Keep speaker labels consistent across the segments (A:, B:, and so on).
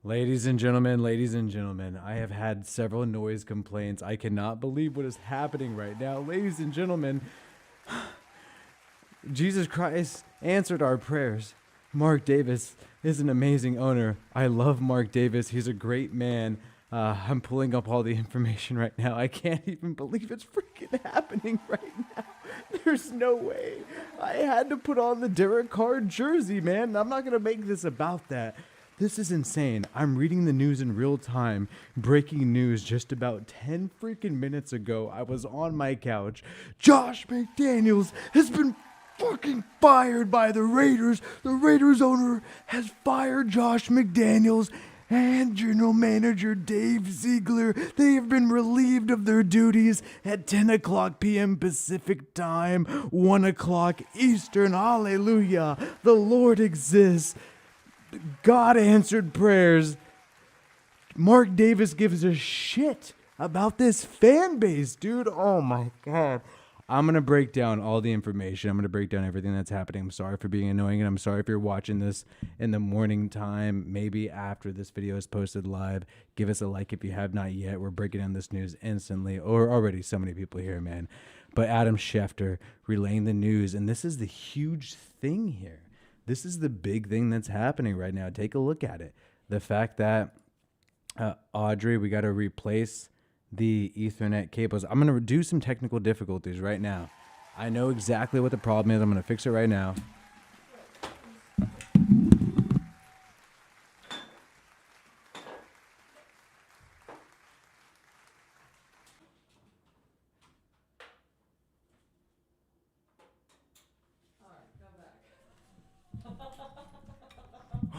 A: Ladies and gentlemen, I have had several noise complaints. I cannot believe what is happening right now. Ladies and gentlemen, Jesus Christ answered our prayers. Mark Davis is an amazing owner. I love Mark Davis. He's a great man. I'm pulling up all the information right now. I can't even believe it's freaking happening right now. There's no way. I had to put on the Derek Carr jersey, man. I'm not going to make this about that. This is insane. I'm reading the news in real time. Breaking news just about 10 freaking minutes ago. I was on my couch. Josh McDaniels has been fucking fired by the Raiders. The Raiders owner has fired Josh McDaniels and general manager Dave Ziegler. They have been relieved of their duties at 10 o'clock p.m. Pacific time, 1 o'clock Eastern. Hallelujah. The Lord exists. God answered prayers. Mark Davis gives a shit about this fan base, dude. Oh my God. I'm going to break down all the information. I'm going to break down everything that's happening. I'm sorry for being annoying, and I'm sorry if you're watching this in the morning time, maybe after this video is posted live. Give us a like if you have not yet. We're breaking down this news instantly, or already so many people here, man. But Adam Schefter relaying the news, and this is the huge thing here. This is the big thing that's happening right now. Take a look at it. The fact that, Audrey, we got to replace the Ethernet cables. I'm going to do some technical difficulties right now. I know exactly what the problem is. I'm going to fix it right now.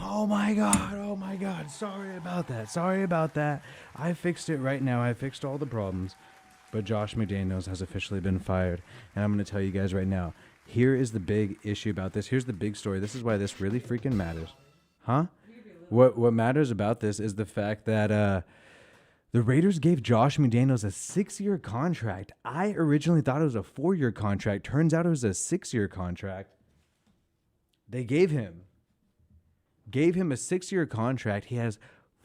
A: Oh my God. Oh my God. Sorry about that. I fixed it right now. I fixed all the problems. But Josh McDaniels has officially been fired. And I'm going to tell you guys right now. Here is the big issue about this. Here's the big story. This is why this really freaking matters. Huh? What matters about this is the fact that the Raiders gave Josh McDaniels a 6-year contract. I originally thought it was a 4-year contract. Turns out it was a 6-year contract. They gave him a 6-year contract. He has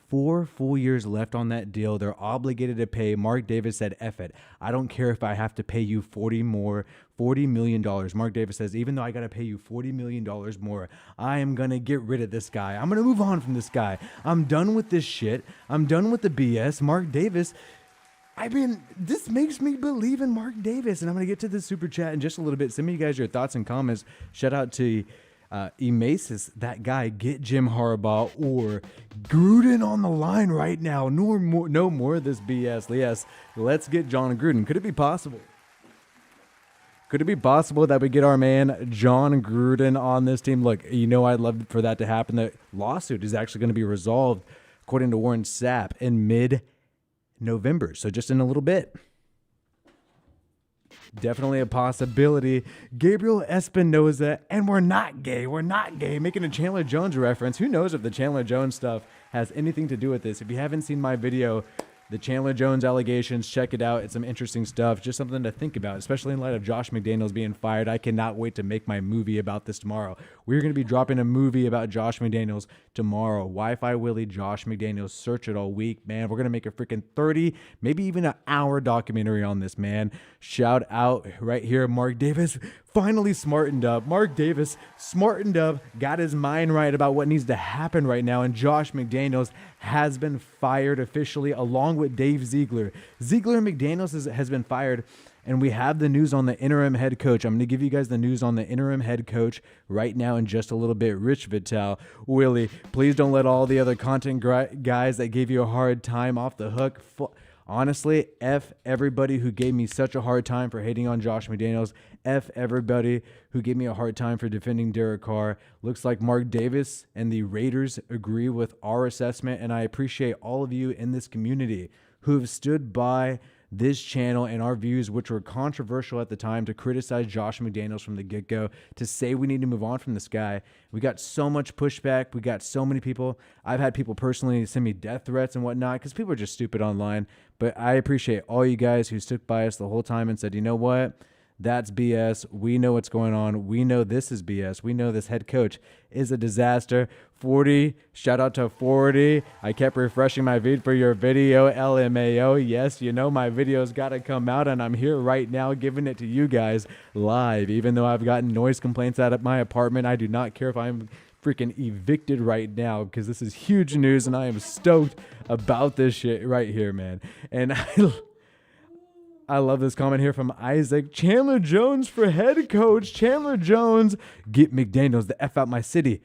A: 4 full years left on that deal. They're obligated to pay. Mark Davis said, F it. I don't care if I have to pay you $40 million. Mark Davis says, even though I got to pay you $40 million more, I am going to get rid of this guy. I'm going to move on from this guy. I'm done with this shit. I'm done with the BS. Mark Davis, I mean, this makes me believe in Mark Davis. And I'm going to get to the super chat in just a little bit. Send me you guys your thoughts and comments. Shout out to Emasis, that guy. Get Jim Harbaugh or Gruden on the line right now. No more of this BS. Yes, let's get John Gruden. Could it be possible? Could it be possible that we get our man John Gruden on this team? Look, I'd love for that to happen. The lawsuit is actually going to be resolved, according to Warren Sapp, in mid-November. So just in a little bit. Definitely a possibility. Gabriel Espinoza, and we're not gay. Making a Chandler Jones reference. Who knows if the Chandler Jones stuff has anything to do with this? If you haven't seen my video, the Chandler Jones allegations, check it out. It's some interesting stuff. Just something to think about, especially in light of Josh McDaniels being fired. I cannot wait to make my movie about this tomorrow. We're going to be dropping a movie about Josh McDaniels tomorrow. Wi-Fi Willie, Josh McDaniels. Search it all week, man. We're going to make a freaking 30, maybe even an hour documentary on this, man. Shout out right here, Mark Davis. Finally smartened up. Mark Davis smartened up, got his mind right about what needs to happen right now, and Josh McDaniels has been fired officially, along with Dave Ziegler. Ziegler and McDaniels has been fired, and we have the news on the interim head coach. I'm going to give you guys the news on the interim head coach right now in just a little bit. Rich Vitale. Willie, please don't let all the other content guys that gave you a hard time off the hook. Honestly, F everybody who gave me such a hard time for hating on Josh McDaniels. F everybody who gave me a hard time for defending Derek Carr. Looks like Mark Davis and the Raiders agree with our assessment, and I appreciate all of you in this community who have stood by this channel and our views, which were controversial at the time, to criticize Josh McDaniels from the get-go, to say we need to move on from this guy. We got so much pushback. We got so many people. I've had people personally send me death threats and whatnot because people are just stupid online. But I appreciate all you guys who stuck by us the whole time and said, you know what? That's BS. We know what's going on. We know this is BS. We know this head coach is a disaster. 40, shout out to 40. I kept refreshing my feed for your video, LMAO. Yes, you know my video's got to come out, and I'm here right now giving it to you guys live. Even though I've gotten noise complaints out of my apartment, I do not care if I'm freaking evicted right now, because this is huge news, and I am stoked about this shit right here, man. And I love this comment here from Isaac. Chandler Jones for head coach. Chandler Jones, get McDaniels the F out my city.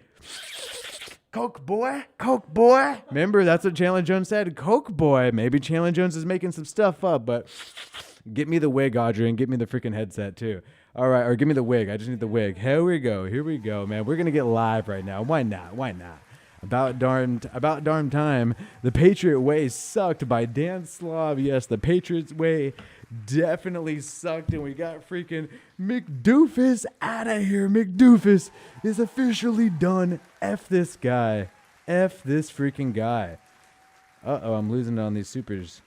A: Coke boy, Coke boy. Remember, that's what Chandler Jones said. Coke boy. Maybe Chandler Jones is making some stuff up, but get me the wig, Audrey, and get me the freaking headset too. All right, or give me the wig. I just need the wig. Here we go, man. We're gonna get live right now. Why not? About darn time. The Patriot Way sucked by Dan Slav. Yes, the Patriots Way definitely sucked, and we got freaking McDoofus out of here. McDoofus is officially done. F this guy. F this freaking guy. Uh-oh, I'm losing on these supers.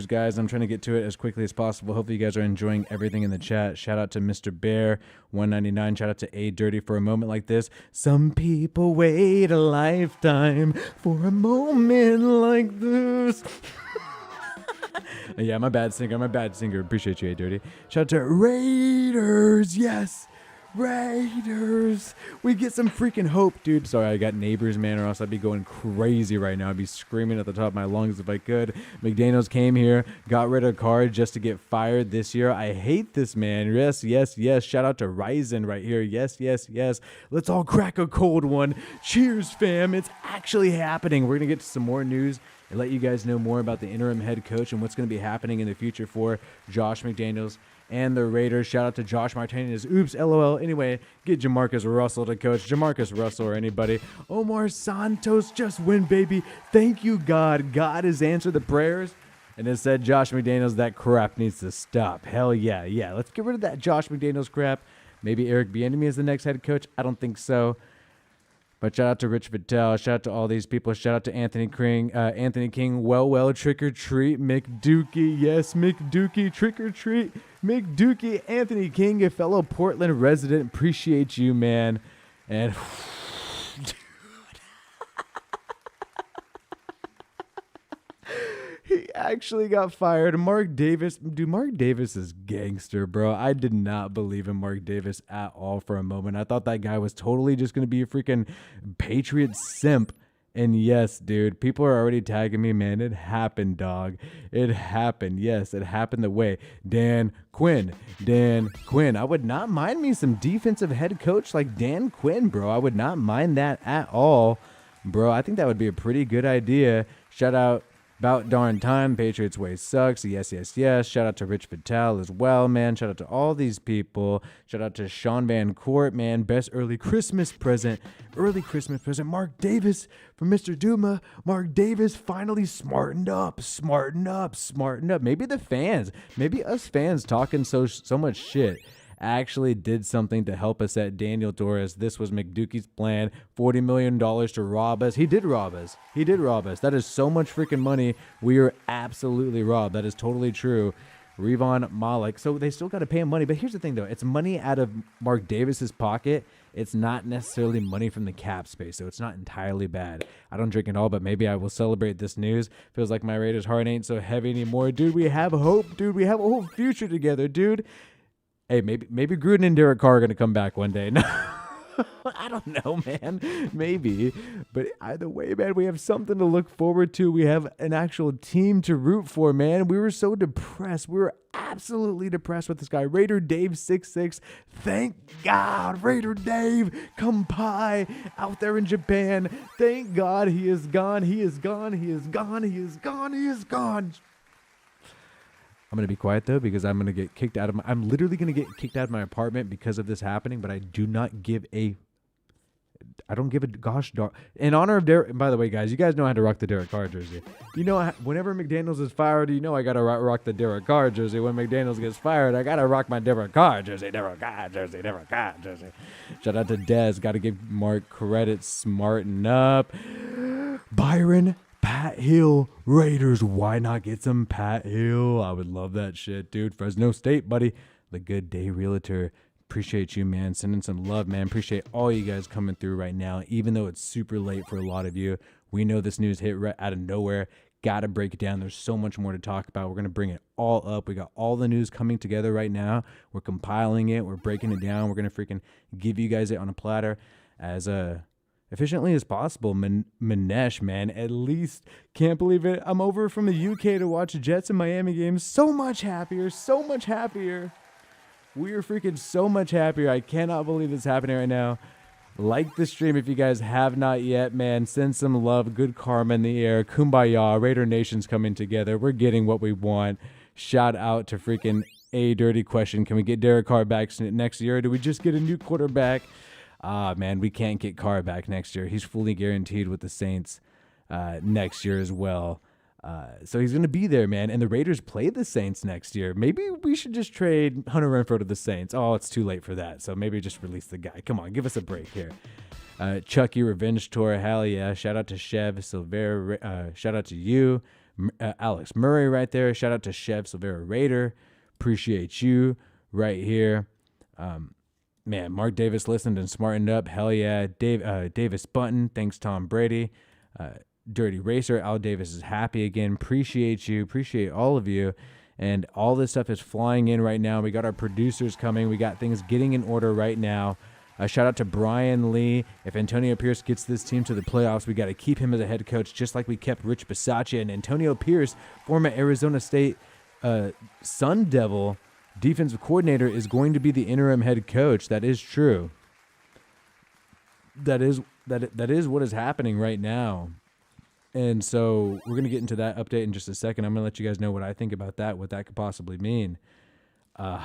A: Guys. I'm trying to get to it as quickly as possible. Hopefully you guys are enjoying everything in the chat. Shout out to Mr. Bear 199. Shout out to A Dirty for a moment like this. Some people wait a lifetime for a moment like this. Yeah, I'm a bad singer. Appreciate you, A Dirty. Shout out to Raiders. Yes. Raiders. We get some freaking hope, dude. Sorry, I got neighbors, man, or else I'd be going crazy right now. I'd be screaming at the top of my lungs if I could. McDaniels came here, got rid of Carr just to get fired this year. I hate this man. Yes. Shout out to Ryzen right here. Yes. Let's all crack a cold one. Cheers, fam. It's actually happening. We're going to get to some more news and let you guys know more about the interim head coach and what's going to be happening in the future for Josh McDaniels and the Raiders. Shout out to Josh Martinez. Oops, LOL. Anyway, get Jamarcus Russell to coach. Jamarcus Russell or anybody. Omar Santos, just win, baby. Thank you, God. God has answered the prayers and has said, Josh McDaniels, that crap needs to stop. Hell yeah. Let's get rid of that Josh McDaniels crap. Maybe Eric Bieniemy is the next head coach. I don't think so. But shout out to Rich Vitale. Shout out to all these people. Shout out to Anthony King. Well, trick or treat. McDookie. Yes, McDookie. Trick or treat. McDookie. Anthony King, a fellow Portland resident. Appreciate you, man. And dude. He actually got fired. Mark Davis. Dude, Mark Davis is gangster, bro. I did not believe in Mark Davis at all for a moment. I thought that guy was totally just going to be a freaking Patriot simp. And yes, dude, people are already tagging me, man. It happened, dog. It happened. Yes, it happened the way. Dan Quinn. I would not mind me some defensive head coach like Dan Quinn, bro. I would not mind that at all, bro. I think that would be a pretty good idea. Shout out. About darn time. Patriots Way sucks. Yes. Shout out to Rich Vitale as well, man. Shout out to all these people. Shout out to Sean Van Court, man. Best early Christmas present. Mark Davis from Mr. Duma. Mark Davis finally smartened up. Maybe the fans, maybe us fans talking so much shit actually did something to help us at Daniel Torres. This was McDookie's plan. $40 million to rob us. He did rob us. That is so much freaking money. We are absolutely robbed. That is totally true. Revon Malik. So they still got to pay him money. But here's the thing, though. It's money out of Mark Davis's pocket. It's not necessarily money from the cap space, so it's not entirely bad. I don't drink it all, but maybe I will celebrate this news. Feels like my Raiders' heart ain't so heavy anymore. Dude, we have hope. Dude, we have a whole future together, dude. Hey, maybe Gruden and Derek Carr are going to come back one day. No, I don't know, man. Maybe. But either way, man, we have something to look forward to. We have an actual team to root for, man. We were so depressed. We were absolutely depressed with this guy. Raider Dave 66. Thank God, Raider Dave Kampai out there in Japan. Thank God he is gone. He is gone. I'm going to be quiet, though, because I'm literally going to get kicked out of my apartment because of this happening, but I don't give a gosh darn. In honor of Derek, and by the way, guys, you guys know how to rock the Derek Carr jersey. You know, whenever McDaniels is fired, you know I got to rock the Derek Carr jersey. When McDaniels gets fired, I got to rock my Derek Carr jersey. Shout out to Dez. Got to give Mark credit. Smarten up. Byron Pat Hill Raiders. Why not get some Pat Hill? I would love that shit, dude. Fresno State, buddy. The Good Day Realtor. Appreciate you, man. Sending some love, man. Appreciate all you guys coming through right now. Even though it's super late for a lot of you, we know this news hit right out of nowhere. Got to break it down. There's so much more to talk about. We're going to bring it all up. We got all the news coming together right now. We're compiling it. We're breaking it down. We're going to freaking give you guys it on a platter as efficiently as possible. Manesh, man, at least can't believe it. I'm over from the UK to watch Jets and Miami games. So much happier. So much happier. We are freaking so much happier. I cannot believe it's happening right now. Like the stream if you guys have not yet, man. Send some love, good karma in the air. Kumbaya, Raider Nation's coming together. We're getting what we want. Shout out to freaking A Dirty Question. Can we get Derek Carr back next year? Or do we just get a new quarterback? Man, we can't get Carr back next year. He's fully guaranteed with the Saints next year as well. So he's going to be there, man. And the Raiders play the Saints next year. Maybe we should just trade Hunter Renfrow to the Saints. Oh, it's too late for that. So maybe just release the guy. Come on, give us a break here. Chucky Revenge Tour, hell yeah. Shout out to Chev Silvera. Shout out to you. Alex Murray right there. Shout out to Chev Silvera Raider. Appreciate you right here. Man, Mark Davis listened and smartened up. Hell yeah. Davis Button. Thanks, Tom Brady. Dirty Racer, Al Davis is happy again. Appreciate you. Appreciate all of you. And all this stuff is flying in right now. We got our producers coming. We got things getting in order right now. Shout out to Brian Lee. If Antonio Pierce gets this team to the playoffs, we got to keep him as a head coach, just like we kept Rich Bisaccia. And Antonio Pierce, former Arizona State Sun Devil defensive coordinator, is going to be the interim head coach. That is true. That is what is happening right now. And so we're going to get into that update in just a second. I'm going to let you guys know what I think about that, what that could possibly mean. Al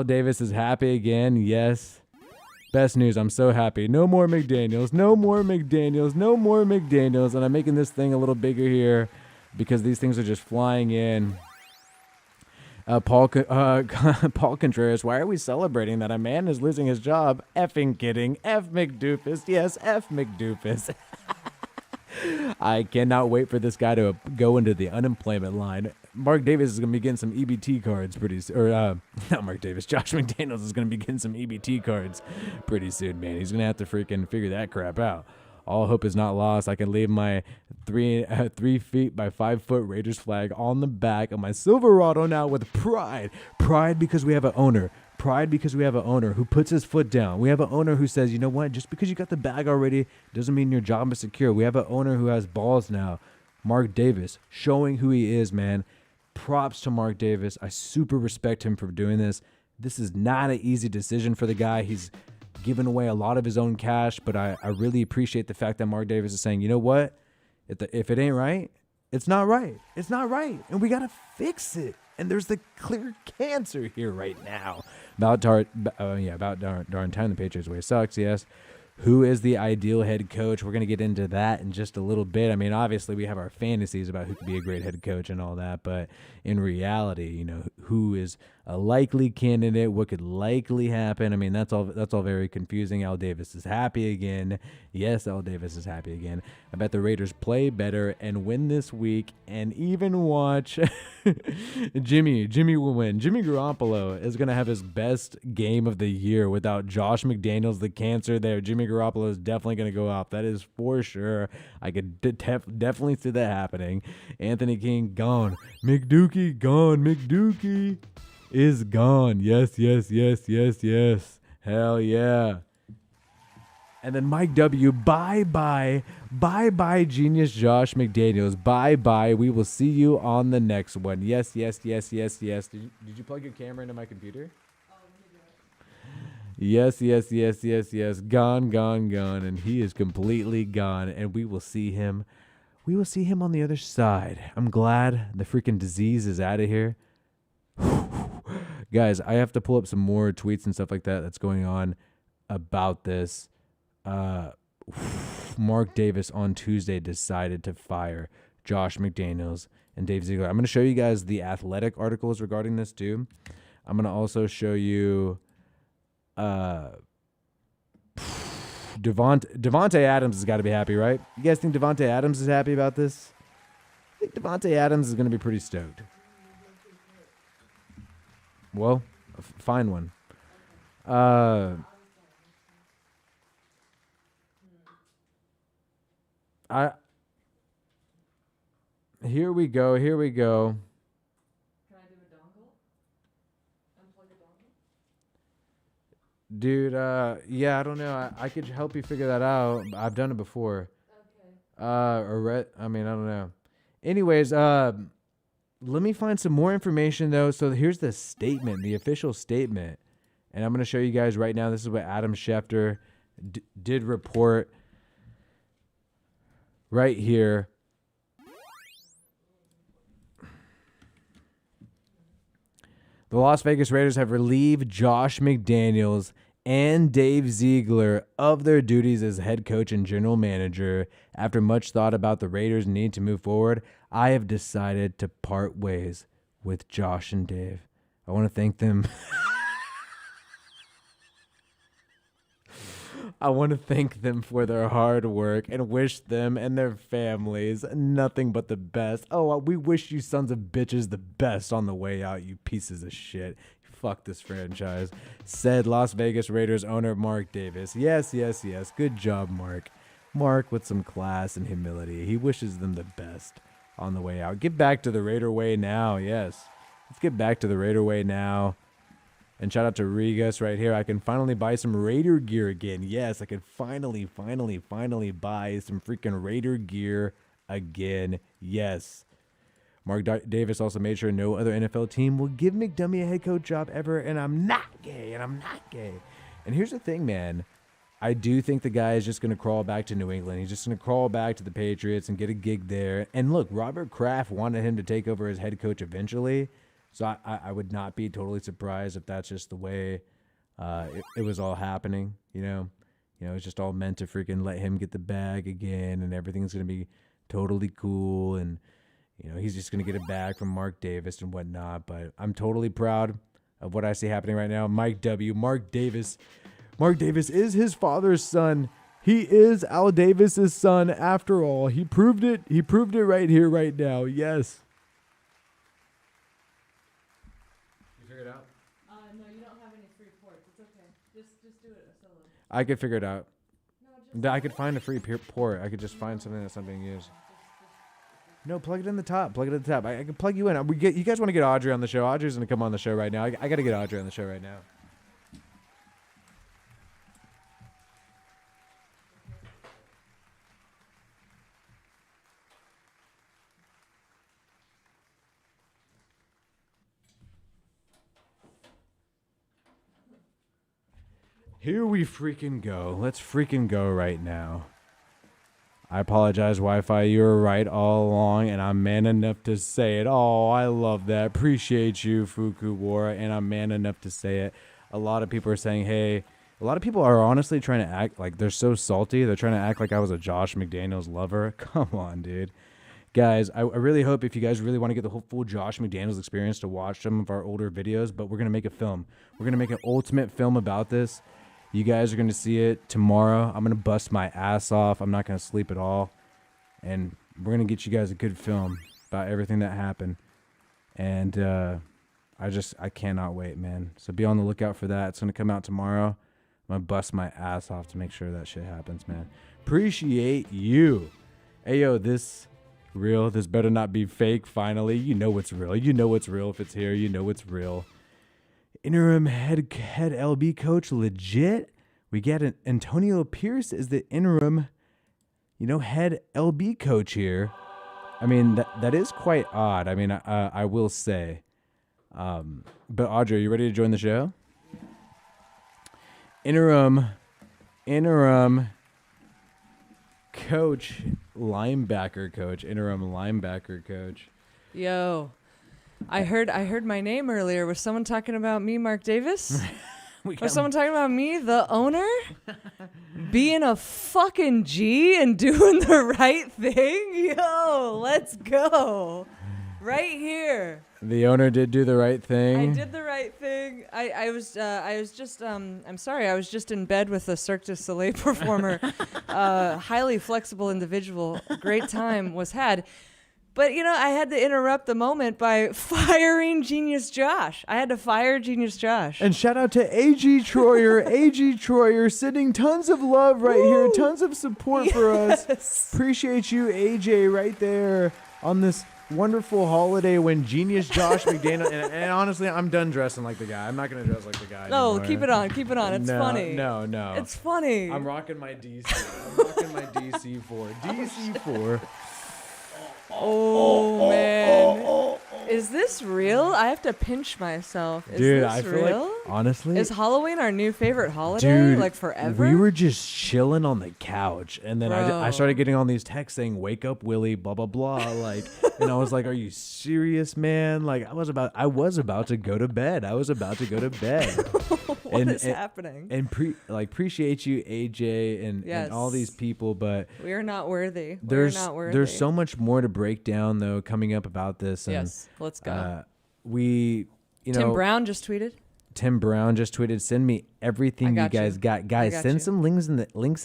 A: Davis is happy again. Yes. Best news. I'm so happy. No more McDaniels. No more McDaniels. No more McDaniels. And I'm making this thing a little bigger here because these things are just flying in. Paul Contreras, why are we celebrating that a man is losing his job? Effing kidding. F McDoofus. Yes, F McDoofus. I cannot wait for this guy to go into the unemployment line. Mark Davis is going to be getting some EBT cards pretty soon. Or, not Mark Davis. Josh McDaniels is going to be getting some EBT cards pretty soon, man. He's going to have to freaking figure that crap out. All hope is not lost. I can leave my 3 feet by 5 foot Raiders flag on the back of my Silverado now with pride. Pride because we have an owner. Pride because we have an owner who puts his foot down. We have an owner who says, you know what? Just because you got the bag already doesn't mean your job is secure. We have an owner who has balls now. Mark Davis, showing who he is, man. Props to Mark Davis. I super respect him for doing this. This is not an easy decision for the guy. He's given away a lot of his own cash, but I really appreciate the fact that Mark Davis is saying, you know what? If it ain't right, it's not right. It's not right. And we got to fix it. And there's the clear cancer here right now. About darn time the Patriots way sucks, yes. Who is the ideal head coach? We're going to get into that in just a little bit. I mean, obviously we have our fantasies about who could be a great head coach and all that, but in reality, you know, who is a likely candidate, what could likely happen? I mean, that's all very confusing. Al Davis is happy again. Yes, Al Davis is happy again. I bet the Raiders play better and win this week and even watch Jimmy will win. Jimmy Garoppolo is going to have his best game of the year without Josh McDaniels, the cancer there. Jimmy Garoppolo is definitely going to go off. That is for sure. I could definitely see that happening. Anthony King gone. McDookie gone. McDookie is gone. Yes. Hell yeah. And then Mike W. Bye-bye. Bye-bye, genius Josh McDaniels. Bye-bye. We will see you on the next one. Yes. Did you plug your camera into my computer? Yes. Gone. And he is completely gone. And we will see him. We will see him on the other side. I'm glad the freaking disease is out of here. Guys, I have to pull up some more tweets and stuff like that that's going on about this. Mark Davis on Tuesday decided to fire Josh McDaniels and Dave Ziegler. I'm going to show you guys the Athletic articles regarding this too. I'm going to also show you Devontae Adams has got to be happy, right? You guys think Devontae Adams is happy about this? I think Devontae Adams is going to be pretty stoked. Well, find one. Here we go.
B: Can I do a dongle? Unplug a dongle?
A: Dude, yeah, I don't know. I could help you figure that out. I've done it before.
B: Okay.
A: I don't know. Anyways, let me find some more information, though. So here's the statement, the official statement. And I'm going to show you guys right now. This is what Adam Schefter did report right here. The Las Vegas Raiders have relieved Josh McDaniels and Dave Ziegler of their duties as head coach and general manager. After much thought about the Raiders' need to move forward, I have decided to part ways with Josh and Dave. I want to thank them. I want to thank them for their hard work and wish them and their families nothing but the best. Oh, we wish you sons of bitches the best on the way out, you pieces of shit. Fuck this franchise, said Las Vegas Raiders owner Mark Davis. Yes. Good job, Mark. Mark with some class and humility. He wishes them the best on the way out. Get back to the Raider way now. Yes. Let's get back to the Raider way now. And shout out to Regas right here. I can finally buy some Raider gear again. Yes, I can finally buy some freaking Raider gear again. Yes. Mark Davis also made sure no other NFL team will give McDummy a head coach job ever, and I'm not gay. And here's the thing, man. I do think the guy is just going to crawl back to New England. He's just going to crawl back to the Patriots and get a gig there. And look, Robert Kraft wanted him to take over as head coach eventually. So I would not be totally surprised if that's just the way it was all happening, you know. It's just all meant to freaking let him get the bag again, and everything's going to be totally cool, and, he's just going to get it back from Mark Davis and whatnot. But I'm totally proud of what I see happening right now. Mark Davis is his father's son. He is Al Davis's son after all. He proved it. He proved it right here, right now. Yes.
B: No, you don't have any free ports. It's okay. Just do it solo.
A: I could figure it out.
B: No,
A: I could find a free port. I could just find something that's not being used. No, plug it in the top. I can plug you in. You guys want to get Audrey on the show? Audrey's going to come on the show right now. I got to get Audrey on the show right now. Here we freaking go. Let's freaking go right now. I apologize, Wi-Fi. You were right all along, and I'm man enough to say it. Oh, I love that. Appreciate you, Fukuwara, and I'm man enough to say it. A lot of people are saying, hey, a lot of people are honestly trying to act like they're so salty. They're trying to act like I was a Josh McDaniels lover. Come on, dude. Guys, I really hope if you guys really want to get the whole full Josh McDaniels experience to watch some of our older videos, but we're going to make a film. We're going to make an ultimate film about this. You guys are going to see it tomorrow. I'm going to bust my ass off. I'm not going to sleep at all. And we're going to get you guys a good film about everything that happened. And I cannot wait, man. So be on the lookout for that. It's going to come out tomorrow. I'm going to bust my ass off to make sure that shit happens, man. Appreciate you. Hey, yo, this real. This better not be fake, finally. You know it's real. You know it's real if it's here. You know it's real. Interim head LB coach, legit. We get Antonio Pierce as the interim, head LB coach here. I mean, that is quite odd. I mean, I will say. But Audrey, are you ready to join the show? Interim coach, linebacker coach.
B: Yo. I heard my name earlier. Was someone talking about me, Mark Davis? Was someone talking about me, the owner? Being a fucking G and doing the right thing? Yo, let's go. Right here.
A: The owner did do the right thing.
B: I did the right thing. I was just I'm sorry. I was just in bed with a Cirque du Soleil performer, highly flexible individual. Great time was had. But, I had to interrupt the moment by firing Genius Josh. I had to fire Genius Josh.
A: And shout out to A.G. Troyer. A.G. Troyer sending tons of love right here. Tons of support for us. Appreciate you, A.J., right there on this wonderful holiday when Genius Josh McDaniels. And honestly, I'm done dressing like the guy. I'm not going to dress like the guy
B: No,
A: anymore.
B: keep it on. Keep it on. It's funny.
A: No.
B: It's funny.
A: I'm rocking my DC. I'm rocking my DC4. DC4.
B: Oh, man. Is this real? I have to pinch myself. Is
A: Dude,
B: this
A: I feel
B: real?
A: like, honestly.
B: Is Halloween our new favorite holiday?
A: Dude,
B: like forever?
A: We were just chilling on the couch. And then I
B: Bro.
A: started getting all these texts saying, wake up, Willie, blah, blah, blah. Like, and I was like, are you serious, man? Like, I was about to go to bed.
B: What is happening?
A: And appreciate you, AJ, and all these people, but
B: we are not worthy.
A: There's so much more to break down though coming up about this. And,
B: yes, let's go.
A: Tim
B: Brown just tweeted.
A: Send me everything you guys got. Guys, send some links in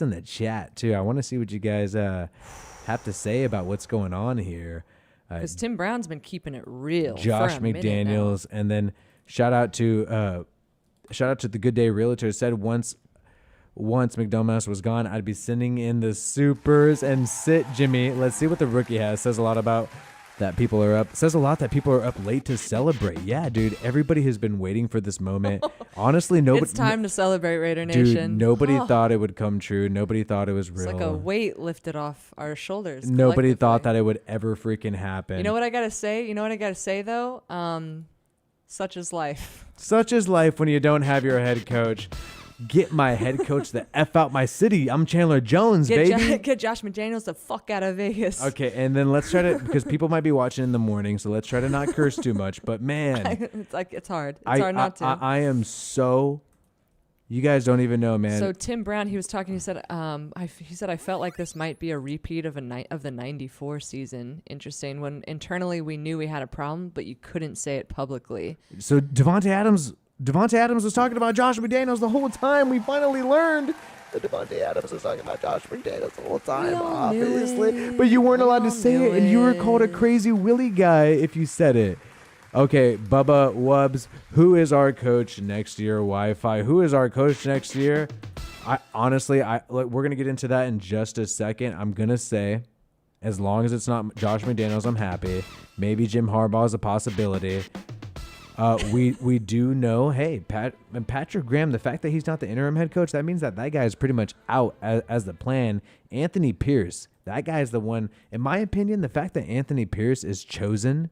A: the chat too. I want to see what you guys have to say about what's going on here.
B: Because Tim Brown's been keeping it real.
A: Josh
B: for a
A: McDaniels, and then shout out to the Good Day Realtor. Said once McDomas was gone, I'd be sending in the supers and sit Jimmy. Let's see what the rookie has. Says a lot about that people are up. Says a lot that people are up late to celebrate. Yeah, dude. Everybody has been waiting for this moment. Honestly, nobody.
B: It's time to celebrate, Raider Nation.
A: Dude, nobody thought it would come true. Nobody thought it was real.
B: It's like a weight lifted off our shoulders.
A: Nobody thought that it would ever freaking happen.
B: You know what I gotta say though? Such is life.
A: Such is life when you don't have your head coach. Get my head coach the F out my city. I'm Chandler Jones, baby.
B: Get Josh McDaniels the fuck out of Vegas.
A: Okay, and then let's try to, because people might be watching in the morning, so let's try to not curse too much. But man,
B: it's hard. It's hard not to.
A: I am so. You guys don't even know, man.
B: So Tim Brown, he was talking. He said, I felt like this might be a repeat of the '94 season. Interesting. When internally we knew we had a problem, but you couldn't say it publicly.
A: So Devontae Adams was talking about Josh McDaniels the whole time. We finally learned that Devontae Adams was talking about Josh McDaniels the whole time, obviously. But you weren't allowed to say it, and you were called a crazy Willie guy if you said it. Okay, Bubba Wubbs, who is our coach next year? Wi-Fi, who is our coach next year? We're gonna get into that in just a second. I'm gonna say, as long as it's not Josh McDaniels, I'm happy. Maybe Jim Harbaugh is a possibility. We do know, hey, Patrick Graham, the fact that he's not the interim head coach, that means that guy is pretty much out as the plan. Anthony Pierce, that guy is the one. In my opinion, the fact that Anthony Pierce is chosen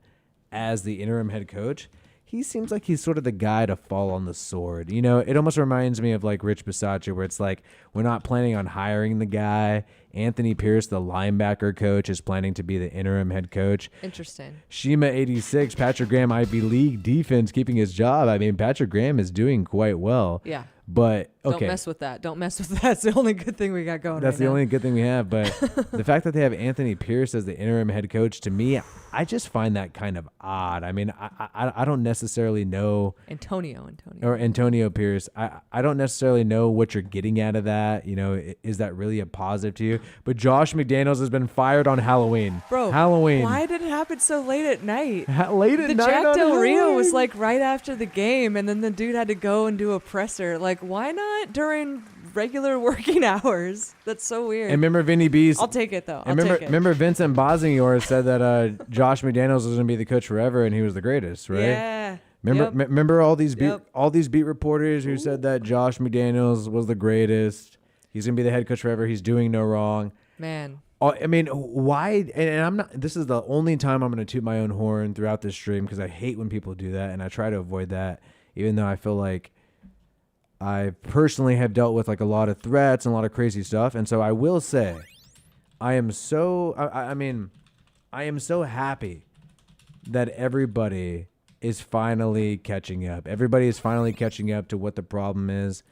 A: as the interim head coach, he seems like he's sort of the guy to fall on the sword. You know, it almost reminds me of like Rich Bisaccia, where it's like, we're not planning on hiring the guy. Anthony Pierce, the linebacker coach, is planning to be the interim head coach.
B: Interesting.
A: Shima 86, Patrick Graham, Ivy League defense, keeping his job. I mean, Patrick Graham is doing quite well.
B: Yeah.
A: But, okay.
B: Don't mess with that. It's the only good thing we got going
A: That's
B: right now.
A: only good thing we have. But the fact that they have Anthony Pierce as the interim head coach, to me, I just find that kind of odd. I mean, I don't necessarily know. Antonio Pierce. I don't necessarily know what you're getting out of that. You know, is that really a positive to you? But Josh McDaniels has been fired on Halloween.
B: Bro,
A: Halloween.
B: Why did it happen so late at night?
A: Late at
B: the
A: night.
B: Jack Del Rio
A: Halloween
B: was like right after the game, and then the dude had to go and do a presser. Like, why not during regular working hours? That's so weird.
A: And remember Vinny B's.
B: I'll take it though.
A: Remember Vincent Bosingor said that Josh McDaniels was going to be the coach forever, and he was the greatest, right?
B: Yeah.
A: Remember all these beat reporters who said that Josh McDaniels was the greatest. He's going to be the head coach forever. He's doing no wrong.
B: Man.
A: I mean, why? And I'm not. This is the only time I'm going to toot my own horn throughout this stream, because I hate when people do that, and I try to avoid that, even though I feel like I personally have dealt with like a lot of threats and a lot of crazy stuff. And so I will say, I am so happy that everybody is finally catching up. Everybody is finally catching up to what the problem is.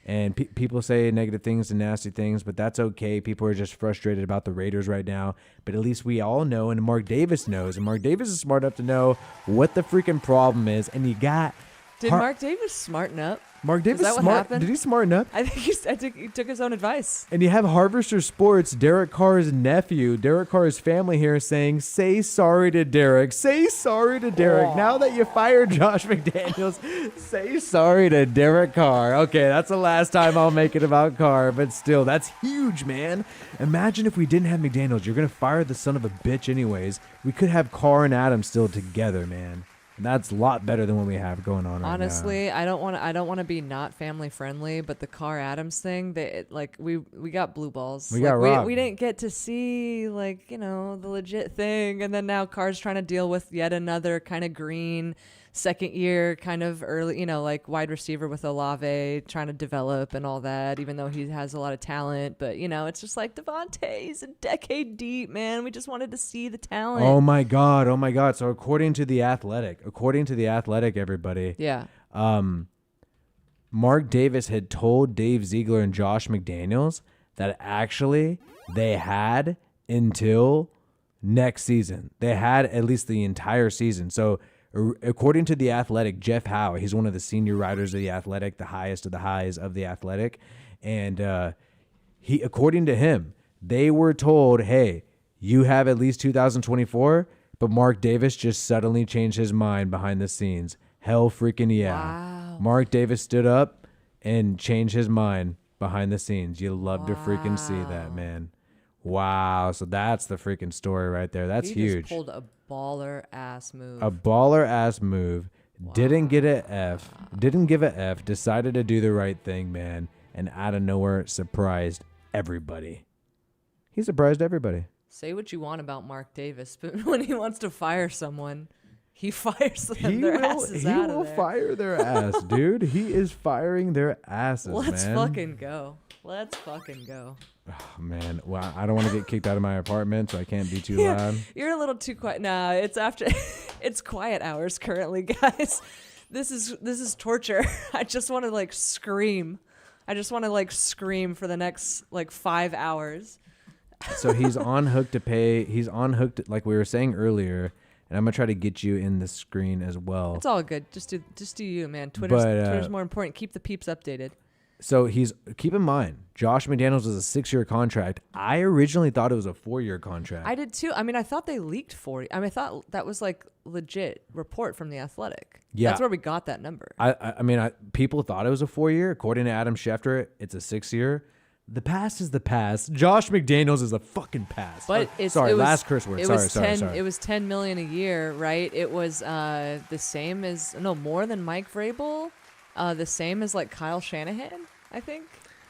A: And people say negative things and nasty things, but that's okay. People are just frustrated about the Raiders right now. But at least we all know, and Mark Davis knows. And Mark Davis is smart enough to know what the freaking problem is. And you got...
B: Did Mark Davis smarten up?
A: Mark Davis
B: Is that what happened?
A: Did he smarten up?
B: I think he took his own advice.
A: And you have Harvester Sports, Derek Carr's nephew, Derek Carr's family here saying, say sorry to Derek. Say sorry to Derek.
B: Aww.
A: Now that you fired Josh McDaniels, say sorry to Derek Carr. Okay, that's the last time I'll make it about Carr, but still, that's huge, man. Imagine if we didn't have McDaniels. You're going to fire the son of a bitch anyways. We could have Carr and Adams still together, man. That's a lot better than what we have going on right now.
B: Honestly, I don't want to be not family friendly, but the Carr Adams thing, we got blue balls.
A: We got robbed.
B: We didn't get to see the legit thing, and then now Carr's trying to deal with yet another kind of green second year kind of early, wide receiver with Olave trying to develop and all that, even though he has a lot of talent. But, it's just like Devontae's a decade deep, man. We just wanted to see the talent.
A: Oh, my God. So according to The Athletic, everybody.
B: Yeah.
A: Mark Davis had told Dave Ziegler and Josh McDaniels that actually they had until next season. They had at least the entire season. So according to The Athletic, Jeff Howe, he's one of the senior writers of The Athletic, the highest of the highs of The Athletic. And according to him, they were told, hey, you have at least 2024, but Mark Davis just suddenly changed his mind behind the scenes. Hell freaking yeah.
B: Wow.
A: Mark Davis stood up and changed his mind behind the scenes. You love to freaking see that, man. Wow. So that's the freaking story right there. That's huge.
B: Just pulled a baller ass move.
A: A baller ass move. Wow. Didn't get an F. Didn't give an F. Decided to do the right thing, man. And out of nowhere, surprised everybody. He surprised everybody.
B: Say what you want about Mark Davis, but when he wants to fire someone, he fires them.
A: He will fire their ass, dude. He is firing their asses,
B: Let's
A: man.
B: fucking go. Let's fucking go.
A: Oh, man. Well, I don't want to get kicked out of my apartment, so I can't be too loud.
B: You're a little too quiet. Nah, it's after it's quiet hours currently, guys. This is torture. I just want to scream. I just want to scream for the next 5 hours.
A: So he's on hook to pay. He's on hook to, like we were saying earlier, and I'm gonna try to get you in the screen as well.
B: It's all good. Just do you, man. Twitter's more important. Keep the peeps updated.
A: So keep in mind, Josh McDaniels is a 6-year contract. I originally thought it was a 4-year contract.
B: I did too. I mean, I thought they leaked 40. I mean, I thought that was legit report from The Athletic.
A: Yeah.
B: That's where we got that number.
A: I mean, people thought it was a 4-year. According to Adam Schefter, it's a 6-year. The past is the past. Josh McDaniels is a fucking past.
B: But
A: last curse word. Sorry.
B: It was $10 million a year, right? It was the same as more than Mike Vrabel, the same as Kyle Shanahan, I think.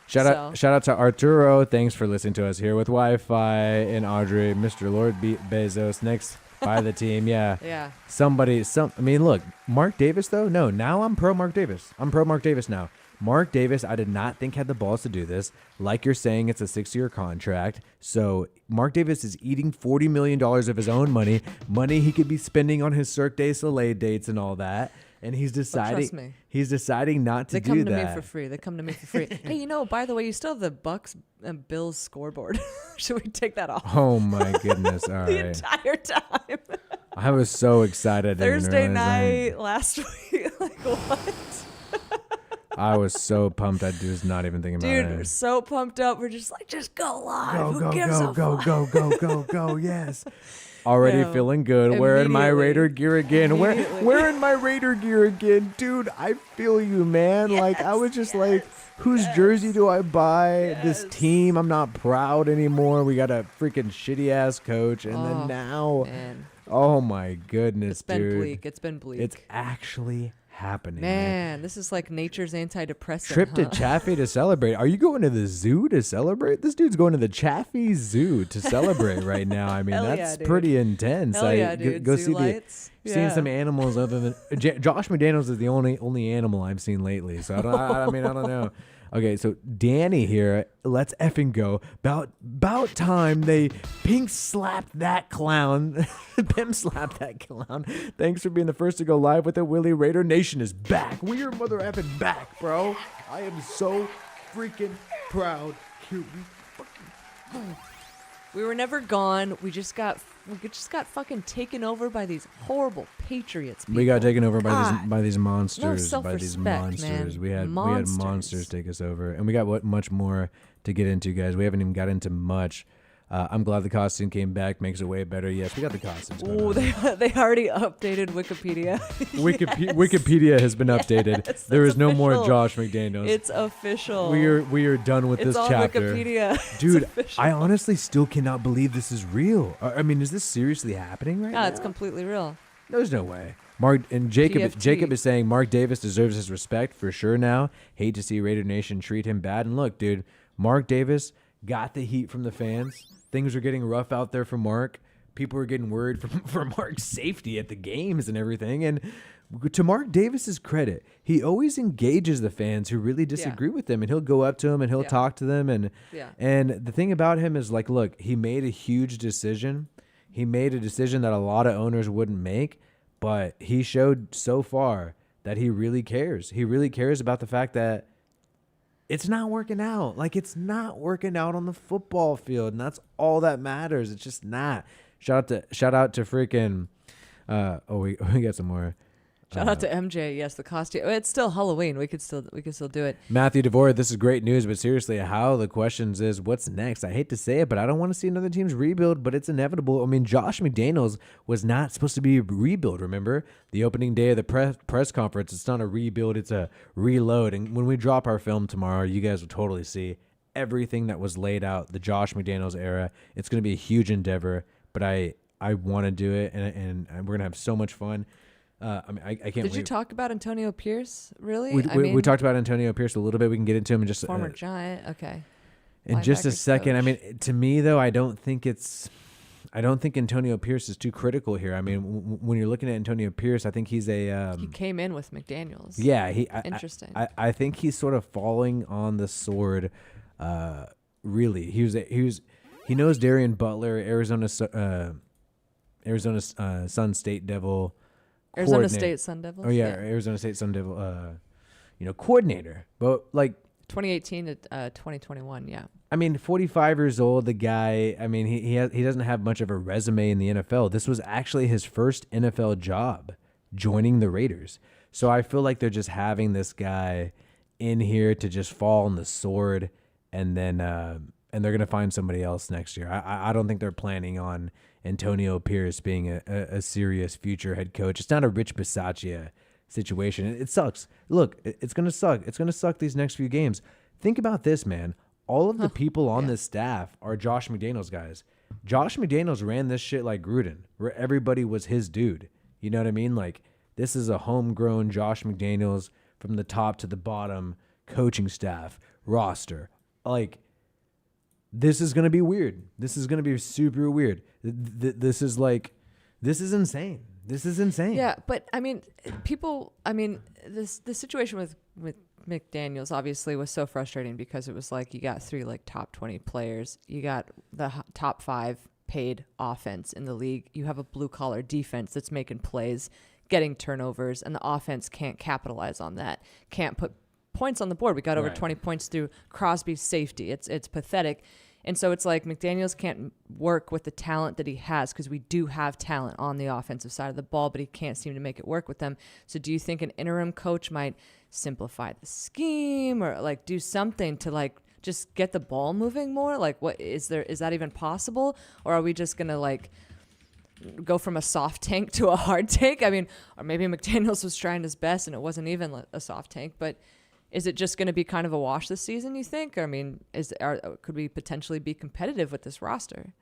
A: Shout out to Arturo. Thanks for listening to us here with Wi-Fi and Audrey, Mr. Lord Bezos next by the team. Yeah.
B: Yeah.
A: I mean, look, Mark Davis though. No, now I'm pro Mark Davis. I'm pro Mark Davis now. Mark Davis, I did not think had the balls to do this. Like you're saying, it's a 6-year contract. So Mark Davis is eating $40 million of his own money he could be spending on his Cirque du Soleil dates and all that. And he's deciding not to do that.
B: They come to me for free. Hey, by the way, you still have the Bucks and Bills scoreboard. Should we take that off?
A: Oh my goodness! All
B: the
A: right.
B: entire time.
A: I was so excited.
B: Thursday night last week. What?
A: I was so pumped. I was not even thinking about it.
B: Dude, we're so pumped up. We're just just go live.
A: Go. Yes. Already feeling good. Wearing my Raider gear again. Wearing my Raider gear again. Dude, I feel you, man.
B: Yes,
A: I was just whose jersey do I buy?
B: Yes.
A: This team, I'm not proud anymore. We got a freaking shitty-ass coach. And then now,
B: man.
A: Oh my goodness, dude.
B: It's been bleak.
A: It's actually happening.
B: Man, this is nature's antidepressant.
A: Trip to Chaffee to celebrate. Are you going to the zoo to celebrate? This dude's going to the Chaffee Zoo to celebrate right now. I mean, that's pretty intense.
B: Hell yeah, dude.
A: Go
B: zoo
A: see
B: lights.
A: Seeing some animals other than Josh McDaniels is the only animal I've seen lately. So I don't know. Okay, so Danny here, let's effing go. About time they pink slapped that clown. Pimp slapped that clown. Thanks for being the first to go live with it. Willie, Raider Nation is back. We are mother effing back, bro. I am so freaking proud. Here we fucking go.
B: We were never gone. We just got fucking taken over by these horrible Patriots people.
A: We got taken over by these monsters.
B: No
A: By these
B: self-respect,
A: monsters.
B: man.
A: We had monsters take us over. And we got much more to get into, guys. We haven't even got into much. I'm glad the costume came back, makes it way better. Yes, we got the costumes.
B: Oh, they already updated Wikipedia.
A: Wikipedia has been updated.
B: Yes,
A: there is no
B: official.
A: more Josh McDaniels.
B: It's official.
A: We are done with this
B: on
A: chapter.
B: Wikipedia.
A: Dude, I honestly still cannot believe this is real. I mean, is this seriously happening right now?
B: Yeah, it's completely real.
A: There's no way. Jacob
B: PFT.
A: is saying Mark Davis deserves his respect for sure now. Hate to see Raider Nation treat him bad. And look, dude, Mark Davis got the heat from the fans. Things are getting rough out there for Mark. People are getting worried for Mark's safety at the games and everything. And to Mark Davis's credit, he always engages the fans who really disagree with him, and he'll go up to them and he'll talk to them. And the thing about him is, like, look, he made a huge decision. He made a decision that a lot of owners wouldn't make, but he showed so far that he really cares. He really cares about the fact that it's not working out. Like, it's not working out on the football field, and that's all that matters. It's just not. Shout out to freaking. We got some more.
B: Shout out to MJ. Yes, the costume. It's still Halloween. We could still do it.
A: Matthew DeVore, this is great news, but seriously, how the questions is what's next? I hate to say it, but I don't want to see another team's rebuild, but it's inevitable. I mean, Josh McDaniels was not supposed to be a rebuild, remember? The opening day of the press conference, it's not a rebuild, it's a reload. And when we drop our film tomorrow, you guys will totally see everything that was laid out, the Josh McDaniels era. It's going to be a huge endeavor, but I want to do it, and we're going to have so much fun. I can't wait.
B: Did you talk about Antonio Pierce? Really?
A: We talked about Antonio Pierce a little bit. We can get into him in just
B: former Giant. Okay.
A: In just a second.
B: Coach.
A: I mean, to me though, I don't think Antonio Pierce is too critical here. I mean, when you're looking at Antonio Pierce, I think he's a.
B: He came in with McDaniels.
A: Yeah,
B: interesting.
A: I think he's sort of falling on the sword. Really, he knows Darian Butler, Arizona Sun State Devil.
B: Arizona State Sun Devils.
A: Oh yeah, Arizona State Sun Devil. Coordinator, but like
B: 2018 to 2021. Yeah.
A: I mean, 45 years old. The guy. I mean, he doesn't have much of a resume in the NFL. This was actually his first NFL job, joining the Raiders. So I feel like they're just having this guy in here to just fall on the sword, and then and they're gonna find somebody else next year. I don't think they're planning on Antonio Pierce being a serious future head coach. It's not a Rich Bisaccia situation. It sucks. Look, it's going to suck. It's going to suck these next few games. Think about this, man. All of the people on this staff are Josh McDaniels guys. Josh McDaniels ran this shit like Gruden, where everybody was his dude. You know what I mean? Like, this is a homegrown Josh McDaniels from the top to the bottom coaching staff, roster. Like, this is going to be weird. This is going to be super weird. This is insane. This is insane.
B: Yeah, but I mean, the situation with McDaniels obviously was so frustrating because it was like you got 3 like top 20 players. You got the top 5 paid offense in the league. You have a blue collar defense that's making plays, getting turnovers, and the offense can't capitalize on that. Can't put points on the board. We got over 20 points through Crosby's safety. It's pathetic. And so it's like McDaniels can't work with the talent that he has, because we do have talent on the offensive side of the ball, but he can't seem to make it work with them. So do you think an interim coach might simplify the scheme or like do something to like just get the ball moving more? Like, what is that even possible? Or are we just going to like go from a soft tank to a hard tank? I mean, or maybe McDaniels was trying his best and it wasn't even a soft tank, but is it just going to be kind of a wash this season, you think? I mean, could we potentially be competitive with this roster?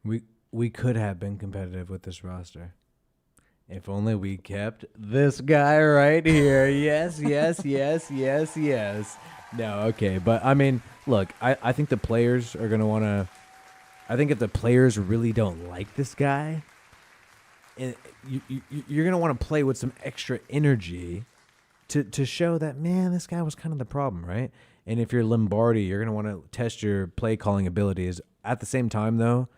A: We could have been competitive with this roster. If only we kept this guy right here. Yes. No, okay. But, I mean, look, I think the players are going to want to... I think if the players really don't like this guy, you're going to want to play with some extra energy
C: to show that, man, this guy was kind of the problem, right? And if you're Lombardi, you're going to want to test your play calling abilities. At the same time, though,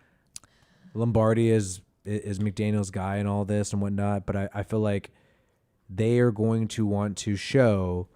C: Lombardi is McDaniels' guy and all this and whatnot, but I feel like they are going to want to show,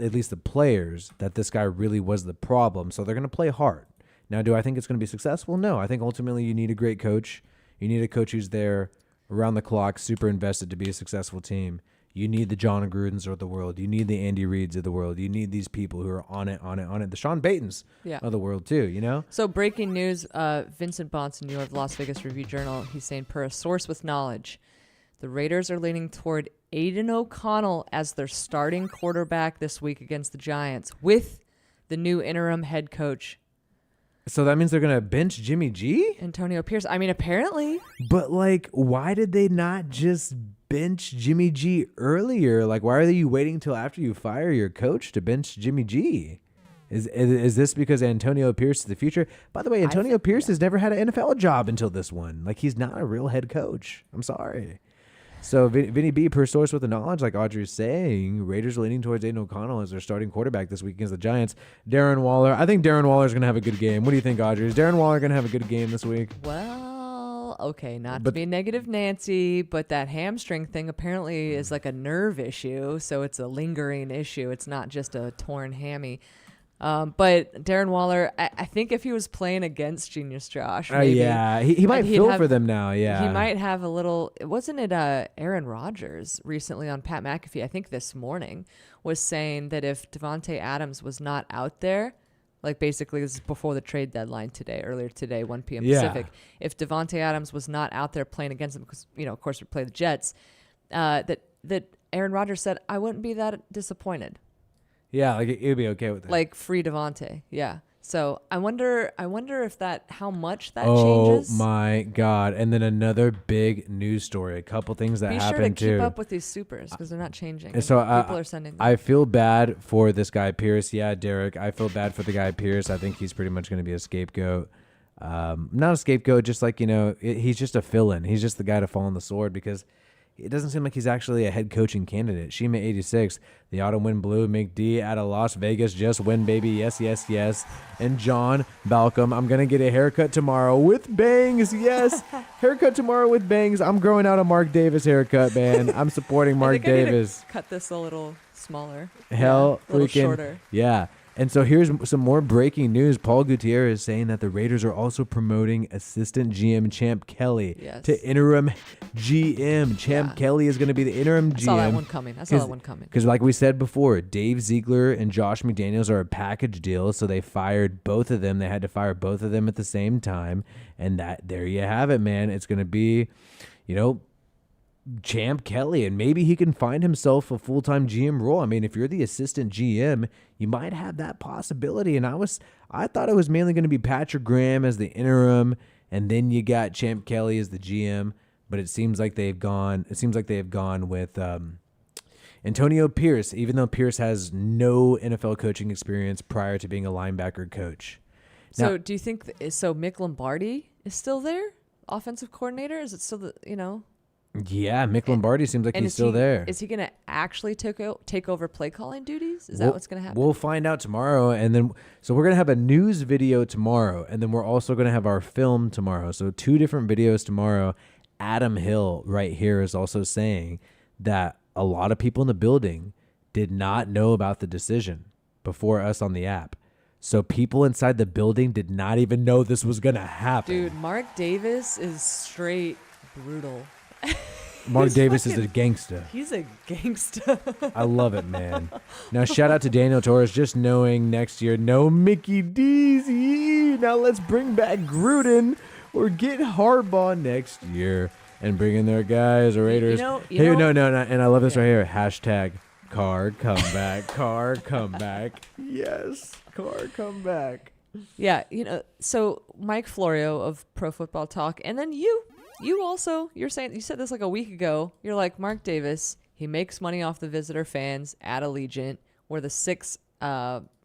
C: at least the players, that this guy really was the problem. So they're going to play hard. Now, do I think it's going to be successful? No. I think ultimately you need a great coach. You need a coach who's there around the clock, super invested to be a successful team. You need the John Grudens of the world. You need the Andy Reids of the world. You need these people who are on it. The Sean Paytons of the world too, you know?
B: So breaking news, Vincent Bonson, New York Las Vegas Review-Journal, he's saying, per a source with knowledge, the Raiders are leaning toward Aiden O'Connell as their starting quarterback this week against the Giants with the new interim head coach.
C: So that means they're going to bench Jimmy G?
B: Antonio Pierce. I mean, apparently.
C: But, like, why did they not just bench Jimmy G earlier? Like, why are you waiting until after you fire your coach to bench Jimmy G? Is this because Antonio Pierce is the future? By the way, Antonio Pierce has never had an NFL job until this one. Like, he's not a real head coach. I'm sorry. So, Vinny B, per source with the knowledge, like Audrey's saying, Raiders are leaning towards Aiden O'Connell as their starting quarterback this week against the Giants. Darren Waller. I think Darren Waller's going to have a good game. What do you think, Audrey? Is Darren Waller going to have a good game this week?
B: Well, okay, not to be negative Nancy, but that hamstring thing apparently is like a nerve issue, so it's a lingering issue. It's not just a torn hammy. But Darren Waller, I think if he was playing against Genius Josh, maybe,
C: he might fill for them now. Yeah,
B: he might have a little. Wasn't it Aaron Rodgers recently on Pat McAfee? I think this morning was saying that if Devontae Adams was not out there, like basically this is before the trade deadline earlier today, 1 p.m. Pacific. If Devontae Adams was not out there playing against them, because of course we play the Jets, that Aaron Rodgers said, I wouldn't be that disappointed.
C: Yeah, like it would be okay with that.
B: Like free Devontae, yeah. So I wonder if how much that changes.
C: Oh my God! And then another big news story. A couple things that happened too.
B: Be sure to keep up with these supers because they're not changing.
C: So
B: people are sending them.
C: I feel bad for this guy Pierce. Yeah, Derek. I feel bad for the guy Pierce. I think he's pretty much going to be a scapegoat. Not a scapegoat, just like he's just a fill-in. He's just the guy to fall on the sword because it doesn't seem like he's actually a head coaching candidate. Shima 86, the autumn wind blew. McD out of Las Vegas, just win, baby. Yes, yes, yes. And John Balcom, I'm going to get a haircut tomorrow with bangs. Yes, haircut tomorrow with bangs. I'm growing out a Mark Davis haircut, man. I'm supporting Mark Davis.
B: Cut this a little smaller.
C: Hell,
B: a little
C: freaking
B: shorter.
C: Yeah. And so here's some more breaking news. Paul Gutierrez is saying that the Raiders are also promoting assistant GM Champ Kelly to interim GM. Champ Kelly is going to be the interim GM.
B: I saw that one coming.
C: Because like we said before, Dave Ziegler and Josh McDaniels are a package deal, so they fired both of them. They had to fire both of them at the same time. And there you have it, man. It's going to be, Champ Kelly, and maybe he can find himself a full-time GM role. I mean, if you're the assistant GM, you might have that possibility. And I thought it was mainly going to be Patrick Graham as the interim, and then you got Champ Kelly as the GM. But it seems like they've gone. It seems like they have gone with Antonio Pierce, even though Pierce has no NFL coaching experience prior to being a linebacker coach.
B: So, do you think Mick Lombardi is still there, offensive coordinator? Is it still
C: Yeah, Mick Lombardi seems like he's still there.
B: Is he going to actually take over play calling duties? Is that what's going to happen?
C: We'll find out tomorrow, and then so we're going to have a news video tomorrow, and then we're also going to have our film tomorrow. So 2 different videos tomorrow. Adam Hill right here is also saying that a lot of people in the building did not know about the decision before us on the app. So people inside the building did not even know this was going to happen.
B: Dude, Mark Davis is straight brutal.
C: Mark Davis is a gangster.
B: He's a gangster.
C: I love it, man. Now, shout out to Daniel Torres, just knowing next year, no Mickey D's. Now let's bring back Gruden or get Harbaugh next year and bring in their guys, Raiders. No. And I love this right here. Hashtag Carr comeback. Carr comeback. Yes, Carr comeback.
B: Yeah, so Mike Florio of Pro Football Talk, and then you also, you said this like a week ago. You're like, Mark Davis, he makes money off the visitor fans at Allegiant. We're the 6th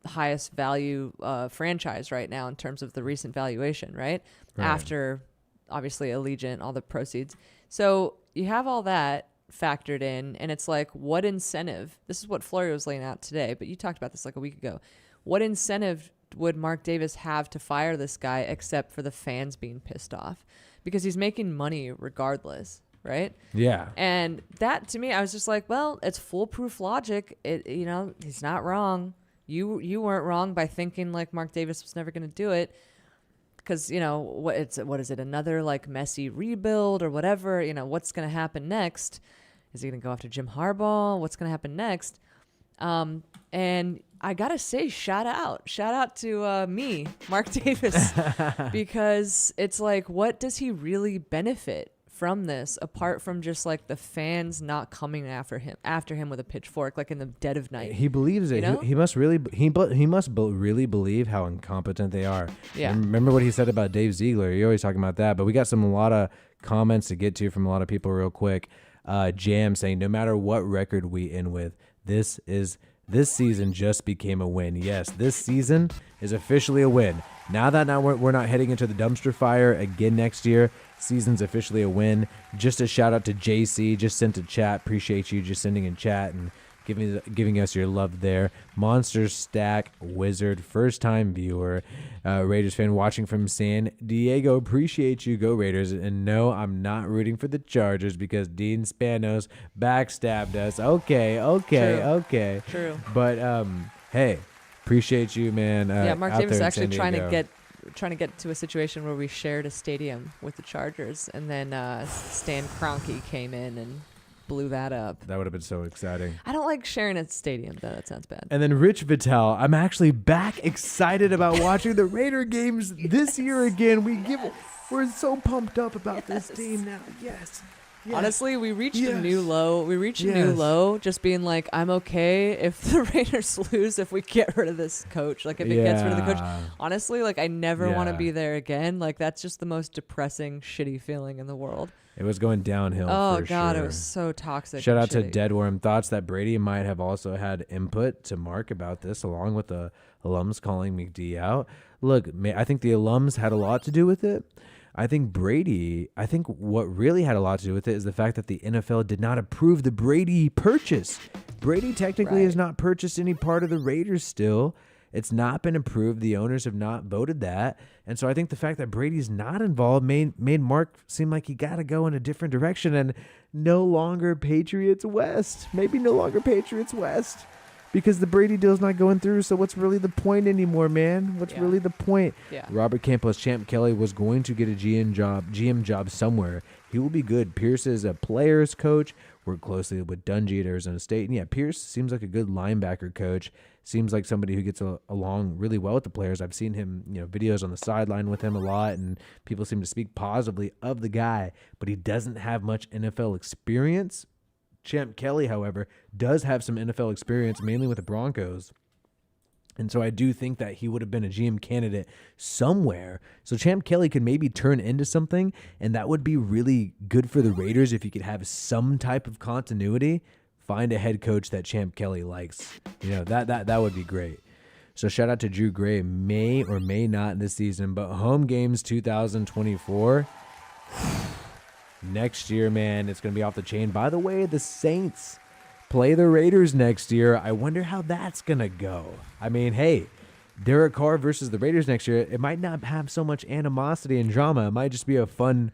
B: highest value franchise right now in terms of the recent valuation, right? After, obviously, Allegiant, all the proceeds. So you have all that, factored in, and it's like, what incentive? This is what Florio was laying out today, but you talked about this like a week ago. What incentive would Mark Davis have to fire this guy except for the fans being pissed off? Because he's making money regardless, right?
C: Yeah.
B: And that, to me, I was just like, well, it's foolproof logic. He's not wrong. You weren't wrong by thinking like Mark Davis was never going to do it. Because, what is it? Another like messy rebuild or whatever, what's going to happen next? Is he going to go after Jim Harbaugh? What's going to happen next? And I got to say, shout out to me, Mark Davis, because it's like, what does he really benefit from this apart from just like the fans not coming after him with a pitchfork, like in the dead of night?
C: He believes it. He must really really believe how incompetent they are.
B: Yeah.
C: And remember what he said about Dave Ziegler. You're always talking about that, but we got a lot of comments to get to from a lot of people real quick. Jam saying, no matter what record we end with, this season just became a win. Yes, this season is officially a win. Now we're not heading into the dumpster fire again next year. Season's officially a win. Just a shout out to JC. Just sent a chat. Appreciate you just sending in chat and giving us your love there. Monster Stack Wizard, first time viewer, Raiders fan watching from San Diego. Appreciate you. Go Raiders. And no, I'm not rooting for the Chargers because Dean Spanos backstabbed us. Okay.
B: True.
C: But hey, appreciate you, man.
B: Mark
C: out
B: Davis
C: there in
B: actually
C: San
B: trying to get to a situation where we shared a stadium with the Chargers, and then Stan Kroenke came in and blew that up.
C: That would have been so exciting.
B: I don't like sharing a stadium, though. That sounds bad.
C: And then Rich Vitale, I'm actually back excited about watching the Raider games this year again. We're so pumped up about this team now. Yes.
B: Honestly, we reached a new low. We reached a new low just being like, I'm okay if the Raiders lose if we get rid of this coach. Like, if it gets rid of the coach. Honestly, like, I never want to be there again. Like, that's just the most depressing, shitty feeling in the world.
C: It was going downhill.
B: Oh,
C: for
B: God,
C: sure.
B: it was so toxic.
C: Shout out to Deadworm. Thoughts that Brady might have also had input to Mark about this, along with the alums calling McD out. Look, I think the alums had a lot to do with it. I think what really had a lot to do with it is the fact that the NFL did not approve the Brady purchase. Brady technically has not purchased any part of the Raiders still. It's not been approved. The owners have not voted that. And so I think the fact that Brady's not involved made Mark seem like he got to go in a different direction and no longer Patriots West. Maybe no longer Patriots West. Because the Brady deal's not going through, so what's really the point anymore, man? What's really the point?
B: Yeah.
C: Robert Campos, Champ Kelly was going to get a GM job somewhere. He will be good. Pierce is a player's coach. Worked closely with Dungy at Arizona State. And yeah, Pierce seems like a good linebacker coach. Seems like somebody who gets along really well with the players. I've seen him, videos on the sideline with him a lot, and people seem to speak positively of the guy, but he doesn't have much NFL experience. Champ Kelly, however, does have some NFL experience, mainly with the Broncos. And so I do think that he would have been a GM candidate somewhere. So Champ Kelly could maybe turn into something, and that would be really good for the Raiders if you could have some type of continuity. Find a head coach that Champ Kelly likes. That would be great. So shout out to Drew Gray. May or may not this season, but home games 2024. Next year, man, it's going to be off the chain. By the way, the Saints play the Raiders next year. I wonder how that's going to go. I mean, hey, Derek Carr versus the Raiders next year, it might not have so much animosity and drama. It might just be a fun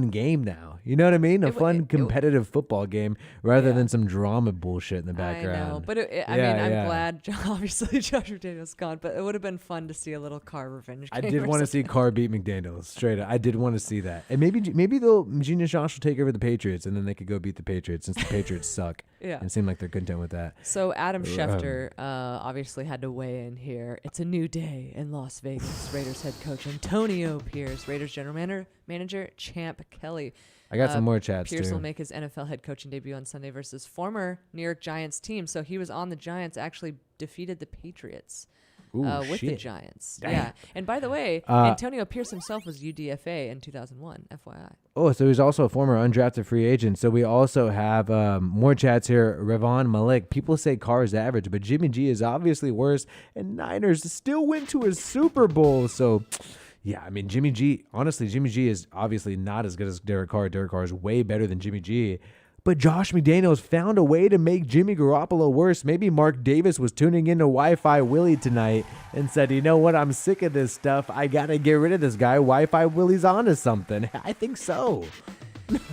C: game now. You know what I mean? A fun competitive football game rather than some drama bullshit in the background.
B: I know, but I'm glad, obviously, Josh McDaniels gone, but it would have been fun to see a little Carr revenge game.
C: I did want to see Carr beat McDaniels, straight up. I did want to see that. And maybe Genius Josh will take over the Patriots, and then they could go beat the Patriots since the Patriots suck.
B: Yeah.
C: And seem like they're content with that.
B: So Adam Schefter obviously had to weigh in here. It's a new day in Las Vegas. Raiders head coach Antonio Pierce, Raiders general manager Champ Kelly.
C: I got some more chats,
B: Pierce
C: too.
B: will make his NFL head coaching debut on Sunday versus former New York Giants team. So he was on the Giants, actually defeated the Patriots with the Giants.
C: Dang.
B: Yeah. And by the way, Antonio Pierce himself was UDFA in 2001, FYI.
C: Oh, so he's also a former undrafted free agent. So we also have more chats here. Ravon Malik. People say Carr is average, but Jimmy G is obviously worse. And Niners still went to a Super Bowl. So, yeah, I mean, Jimmy G is obviously not as good as Derek Carr. Derek Carr is way better than Jimmy G. But Josh McDaniels found a way to make Jimmy Garoppolo worse. Maybe Mark Davis was tuning into Wi-Fi Willie tonight and said, you know what, I'm sick of this stuff. I got to get rid of this guy. Wi-Fi Willie's onto something. I think so.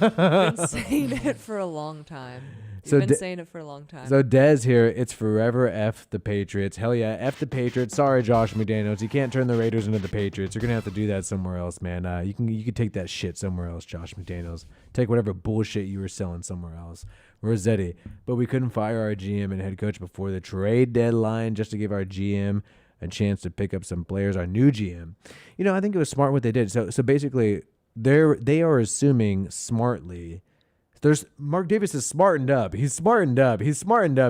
B: I've been saying it for a long time. You've been saying it for a long time.
C: So Dez here, it's forever F the Patriots. Hell yeah, F the Patriots. Sorry, Josh McDaniels. You can't turn the Raiders into the Patriots. You're going to have to do that somewhere else, man. You can take that shit somewhere else, Josh McDaniels. Take whatever bullshit you were selling somewhere else. Rossetti. But we couldn't fire our GM and head coach before the trade deadline just to give our GM a chance to pick up some players, our new GM. You know, I think it was smart what they did. So basically, they are assuming smartly. Mark Davis is smartened up. He's smartened up,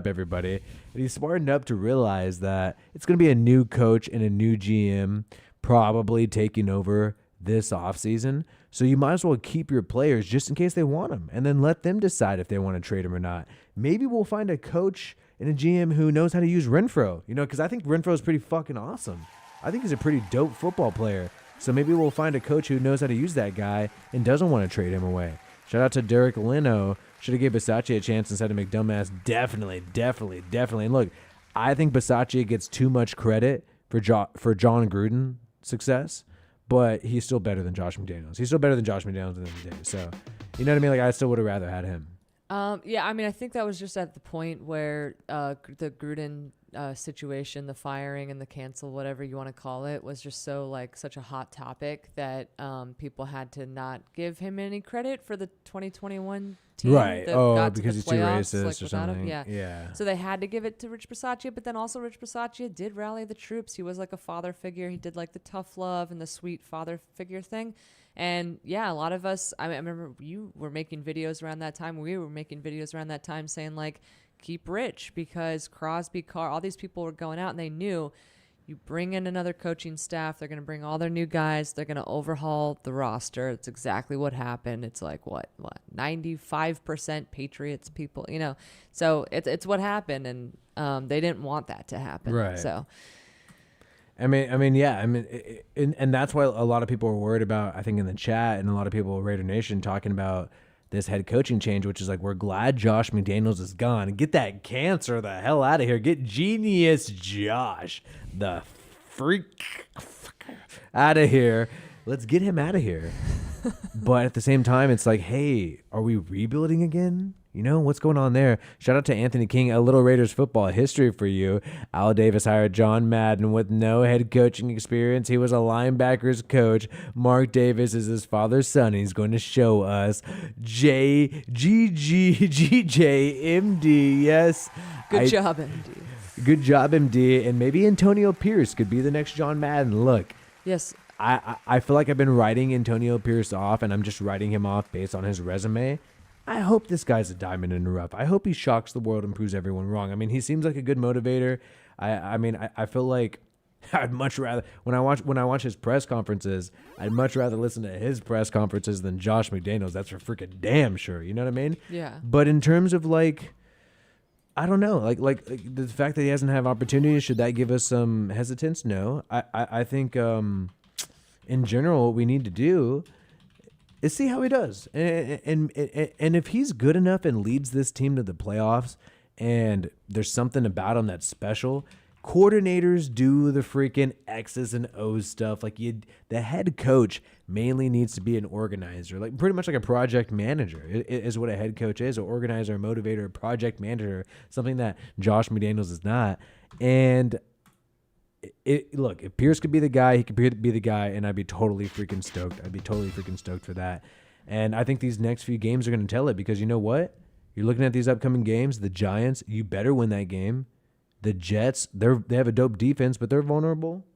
C: everybody. And he's smartened up to realize that it's going to be a new coach and a new GM probably taking over this offseason. So you might as well keep your players just in case they want them and then let them decide if they want to trade them or not. Maybe we'll find a coach and a GM who knows how to use Renfro, because I think Renfro is pretty fucking awesome. I think he's a pretty dope football player. So maybe we'll find a coach who knows how to use that guy and doesn't want to trade him away. Shout out to Derek Leno. Should have gave Bisaccia a chance instead of McDumbass. Definitely. And look, I think Bisaccia gets too much credit for John Gruden's success, but he's still better than Josh McDaniels. He's still better than Josh McDaniels at the end of the day. So, you know what I mean? Like, I still would have rather had him.
B: Yeah, I mean, I think that was just at the point where the Gruden situation, the firing and the cancel, whatever you want to call it, was just such a hot topic that people had to not give him any credit for the 2021 team.
C: Right.
B: That got to
C: because
B: the
C: he's too
B: playoffs,
C: racist or something.
B: Him. Yeah. So they had to give it to Rich Bisaccia, but then also Rich Bisaccia did rally the troops. He was like a father figure. He did the tough love and the sweet father figure thing. And yeah, a lot of us, I remember you were making videos around that time. We were making videos around that time saying keep Rich, because Crosby, Carr, all these people were going out and they knew you bring in another coaching staff, they're going to bring all their new guys, they're going to overhaul the roster. It's exactly what happened. It's 95% Patriots people, so it's what happened, and they didn't want that to happen.
C: Right.
B: So.
C: And that's why a lot of people were worried about, I think in the chat, and a lot of people, Raider Nation, talking about this head coaching change, which is we're glad Josh McDaniels is gone. Get that cancer the hell out of here. Get genius Josh, the freak, out of here. Let's get him out of here. But at the same time, it's hey, are we rebuilding again? What's going on there? Shout out to Anthony King, a little Raiders football history for you. Al Davis hired John Madden with no head coaching experience. He was a linebackers coach. Mark Davis is his father's son. He's going to show us JGGGJMD. Yes.
B: Good job, MD.
C: Good job, MD. And maybe Antonio Pierce could be the next John Madden. Look.
B: Yes.
C: I feel like I've been writing Antonio Pierce off, and I'm just writing him off based on his resume. I hope this guy's a diamond in the rough. I hope he shocks the world and proves everyone wrong. I mean, he seems like a good motivator. I feel like I'd much rather when I watch his press conferences, I'd much rather listen to his press conferences than Josh McDaniels. That's for freaking damn sure. You know what I mean?
B: Yeah.
C: But in terms of I don't know, like the fact that he hasn't had opportunities, should that give us some hesitance? No. I think in general what we need to do is see how he does. And if he's good enough and leads this team to the playoffs and there's something about him that's special, coordinators do the freaking X's and O's stuff. The head coach mainly needs to be an organizer, pretty much like a project manager is what a head coach is, an organizer, a motivator, a project manager, something that Josh McDaniels is not. And look, if Pierce could be the guy, he could be the guy, and I'd be totally freaking stoked. For that. And I think these next few games are going to tell it, because you know what? You're looking at these upcoming games, the Giants, you better win that game. The Jets, they have a dope defense, but they're vulnerable,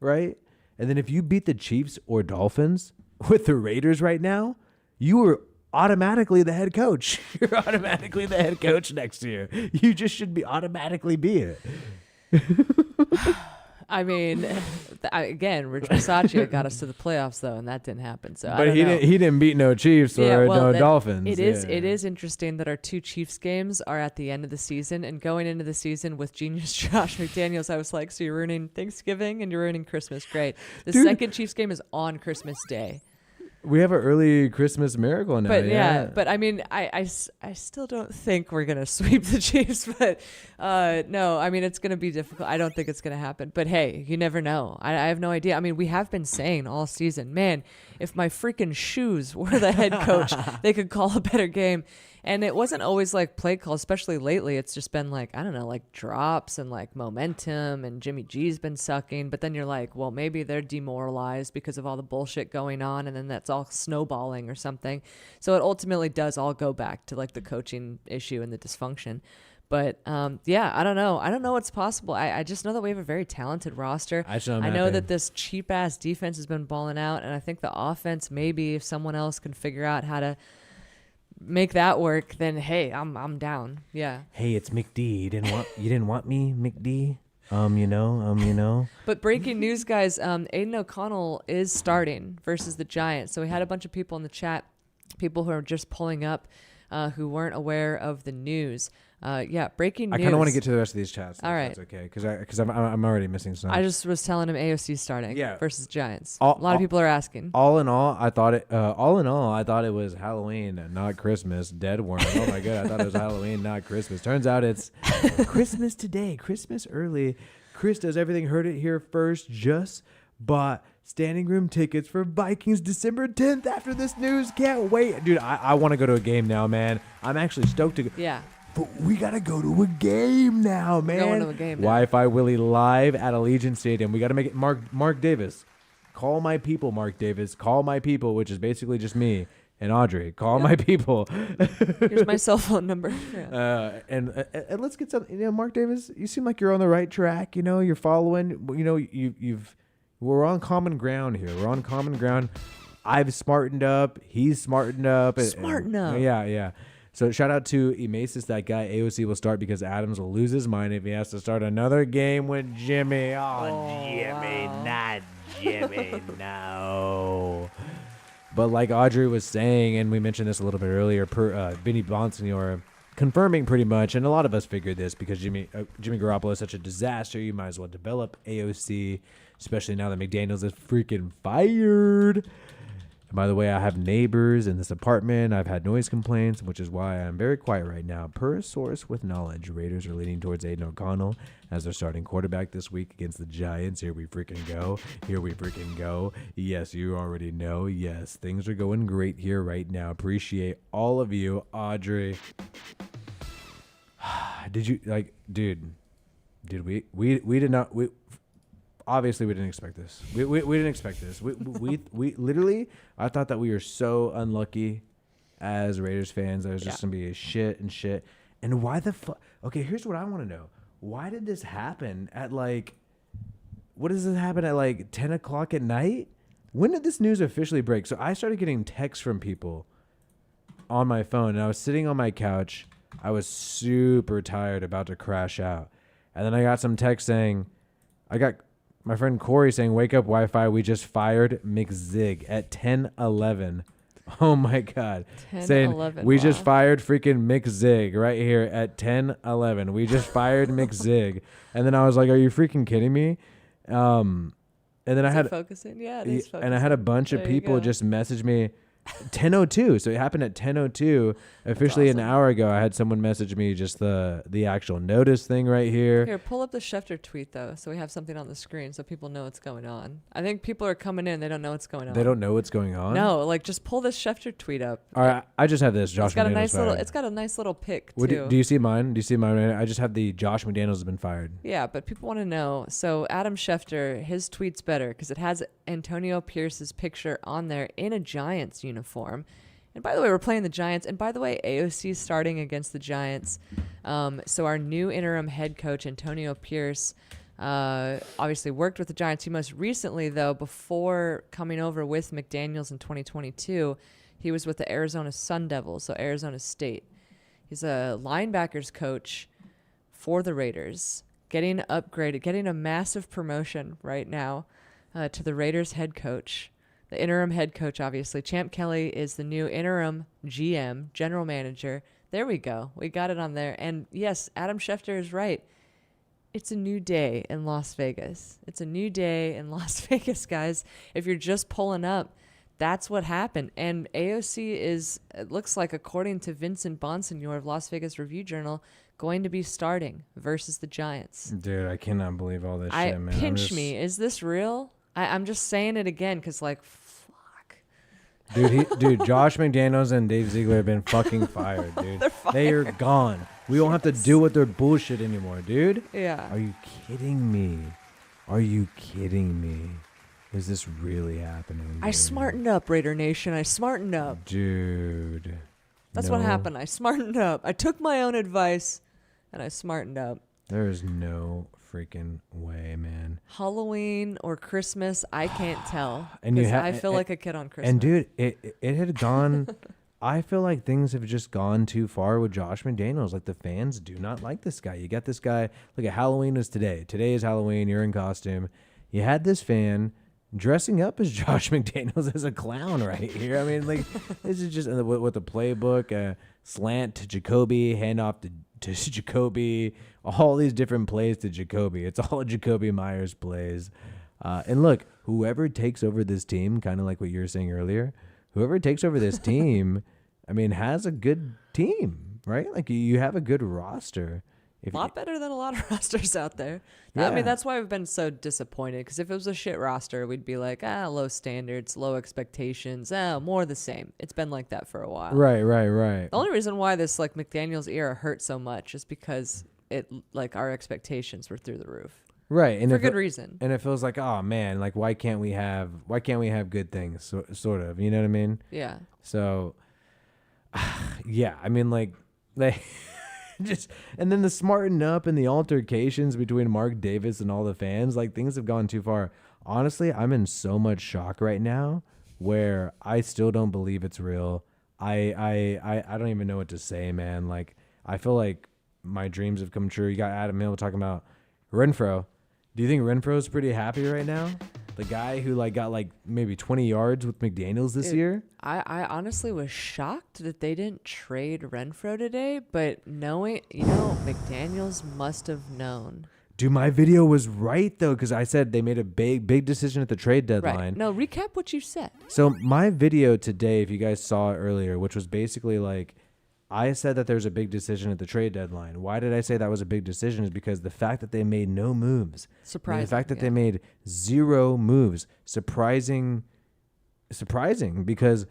C: right? And then if you beat the Chiefs or Dolphins with the Raiders right now, you are automatically the head coach. You're automatically the head coach next year. You just should automatically be it.
B: I mean, again, Rich Bisaccia got us to the playoffs though, and that didn't happen. So,
C: but he didn't beat no Chiefs or no Dolphins.
B: It is interesting that our two Chiefs games are at the end of the season, and going into the season with genius Josh McDaniels, I was like, so you're ruining Thanksgiving and you're ruining Christmas. Great. The second Chiefs game is on Christmas Day.
C: We have an early Christmas miracle now.
B: But but I mean, I still don't think we're gonna sweep the Chiefs. But no, I mean, it's gonna be difficult. I don't think it's gonna happen. But hey, you never know. I have no idea. I mean, we have been saying all season, man, if my freaking shoes were the head coach, they could call a better game. And it wasn't always like play call, especially lately. It's just been like, I don't know, like drops and like momentum, and Jimmy G's been sucking. But then you're like, well, maybe they're demoralized because of all the bullshit going on, and then that's all snowballing or something. So it ultimately does all go back to like the coaching issue and the dysfunction. But yeah, I don't know. I don't know what's possible. I just know that we have a very talented roster. I know that this cheap ass defense has been balling out, and I think the offense, maybe if someone else can figure out how to make that work, then hey, I'm down. Yeah.
C: Hey, it's McD. You didn't want me, McD. You know.
B: But breaking news, guys. Aiden O'Connell is starting versus the Giants. So we had a bunch of people in the chat, people who are just pulling up, who weren't aware of the news. Yeah, breaking news.
C: I kind of want to get to the rest of these chats.
B: All right.
C: That's okay, because I'm already missing some.
B: I just was telling him AOC starting versus Giants. A lot of people are asking.
C: All in all, I thought it was Halloween, not Christmas. Dead worm. Oh my god, I thought it was Halloween, not Christmas. Turns out it's Christmas today. Christmas early. Chris does everything. Heard it here first. Just bought standing room tickets for Vikings December 10th. After this news, can't wait, dude. I want to go to a game now, man. I'm actually stoked to go.
B: Yeah.
C: But we got to go to a game now, man.
B: Going to a game now.
C: Wi-Fi Willie live at Allegiant Stadium. We got to make it. Mark Davis. Call my people, Mark Davis. Call my people, which is basically just me and Audrey. Call my people.
B: Here's my cell phone number. Yeah.
C: And let's get some. Mark Davis, you seem like you're on the right track. You're following. We're on common ground here. We're on common ground. I've smartened up. He's smartened up.
B: Smarten up.
C: Yeah. So shout out to Emasis, that guy. AOC will start because Adams will lose his mind if he has to start another game with Jimmy. Jimmy, wow. Not Jimmy, no. But like Audrey was saying, and we mentioned this a little bit earlier, Vinny Bonsignore confirming pretty much, and a lot of us figured this because Jimmy Garoppolo is such a disaster. You might as well develop AOC, especially now that McDaniels is freaking fired. And by the way, I have neighbors in this apartment. I've had noise complaints, which is why I'm very quiet right now. Per a source with knowledge, Raiders are leaning towards Aiden O'Connell as their starting quarterback this week against the Giants. Here we freaking go. Here we freaking go. Yes, you already know. Yes, things are going great here right now. Appreciate all of you. Audrey. Did you, dude, we did not, obviously we didn't expect this. We didn't expect this. We literally, I thought that we were so unlucky as Raiders fans. There was just going to be shit. And why the fuck? Okay, here's what I want to know. Why did this happen at what does this happen at 10 o'clock at night? When did this news officially break? So I started getting texts from people on my phone, and I was sitting on my couch. I was super tired, about to crash out. And then I got some text saying, I got my friend Corey saying, wake up Wi-Fi, we just fired McZig at 10:11. Oh my God.
B: 10:11.
C: We just fired freaking McZig right here at 10:11. We just fired McZig. And then I was like, are you freaking kidding me? And then I had
B: focusing. Yeah, it is focusing.
C: And I had a bunch of people just message me 10:02. So it happened at 10:02. Officially
B: awesome.
C: An hour ago, I had someone message me just the actual notice thing right here.
B: Here, pull up the Schefter tweet though, so we have something on the screen so people know what's going on. I think people are coming in, they don't know what's going on.
C: They don't know what's going on?
B: No, just pull this Schefter tweet up.
C: All right, I just have this. Josh McDaniels
B: it's got a nice little pic too.
C: Do you see mine? Do you see mine? I just have the Josh McDaniels has been fired.
B: Yeah, but people want to know. So Adam Schefter, his tweet's better because it has Antonio Pierce's picture on there in a Giants uniform. And by the way, we're playing the Giants. And by the way, AOC starting against the Giants. So our new interim head coach, Antonio Pierce, obviously worked with the Giants. He most recently, though, before coming over with McDaniels in 2022, he was with the Arizona Sun Devils, so Arizona State. He's a linebackers coach for the Raiders, getting upgraded, getting a massive promotion right now to the Raiders head coach. The interim head coach, obviously. Champ Kelly is the new interim GM, general manager. There we go. We got it on there. And yes, Adam Schefter is right. It's a new day in Las Vegas. It's a new day in Las Vegas, guys. If you're just pulling up, That's what happened. And AOC is, it looks like, according to Vincent Bonsignor of Las Vegas Review-Journal, going to be starting versus the Giants.
C: Dude, I cannot believe all this shit, man.
B: Pinch me. Is this real? I'm just saying it again because, like, fuck.
C: Dude, Josh McDaniels and Dave Ziegler have been fucking fired, dude. They are gone. We don't have to deal with their bullshit anymore, dude.
B: Yeah.
C: Are you kidding me? Are you kidding me? Is this really happening? Dude?
B: I smartened up, Raider Nation. I smartened up.
C: Dude.
B: That's what happened. I smartened up. I took my own advice and I smartened up.
C: There is no freaking way, man.
B: Halloween or Christmas, I can't tell.
C: And
B: I feel like a kid on Christmas.
C: And dude, it had gone. I feel like things have just gone too far with Josh McDaniels. Like the fans do not like this guy. You got this guy. Look at Halloween was today. Today is Halloween. You're in costume. You had this fan dressing up as Josh McDaniels as a clown right here. I mean, like this is just with the playbook, slant to Jacoby, handoff to Jacoby, all these different plays to Jacoby. It's all Jacoby Myers plays. And look, whoever takes over this team, kind of like what you were saying earlier, whoever takes over this team, I mean, has a good team, right? Like you have a good roster.
B: A lot better than a lot of rosters out there.
C: Yeah.
B: I mean, that's why we've been so disappointed. Because if it was a shit roster, we'd be like, low standards, low expectations, more the same. It's been like that for a while.
C: Right.
B: The only reason why this like McDaniels era hurt so much is because our expectations were through the roof.
C: Right, and
B: for good reason.
C: And it feels like, oh man, like why can't we have good things? Sort of, you know what I mean?
B: Yeah.
C: So, yeah, I mean, like they. Just and then the smarten up and the altercations between Mark Davis and all the fans, like things have gone too far. Honestly, I'm in so much shock right now where I still don't believe it's real. I don't even know what to say, man. Like I feel like my dreams have come true. You got Adam Hill talking about Renfro. Do you think Renfro's pretty happy right now? The guy who got maybe 20 yards with McDaniels this year?
B: I honestly was shocked that they didn't trade Renfro today, but knowing, McDaniels must have known.
C: Dude, my video was right, though, because I said they made a big decision at the trade deadline.
B: Right. No, recap what you said.
C: So my video today, if you guys saw it earlier, which was basically like, I said that there's a big decision at the trade deadline. Why did I say that was a big decision? Is because the fact that they made no moves.
B: Surprising.
C: The fact that they made 0 moves. Surprising because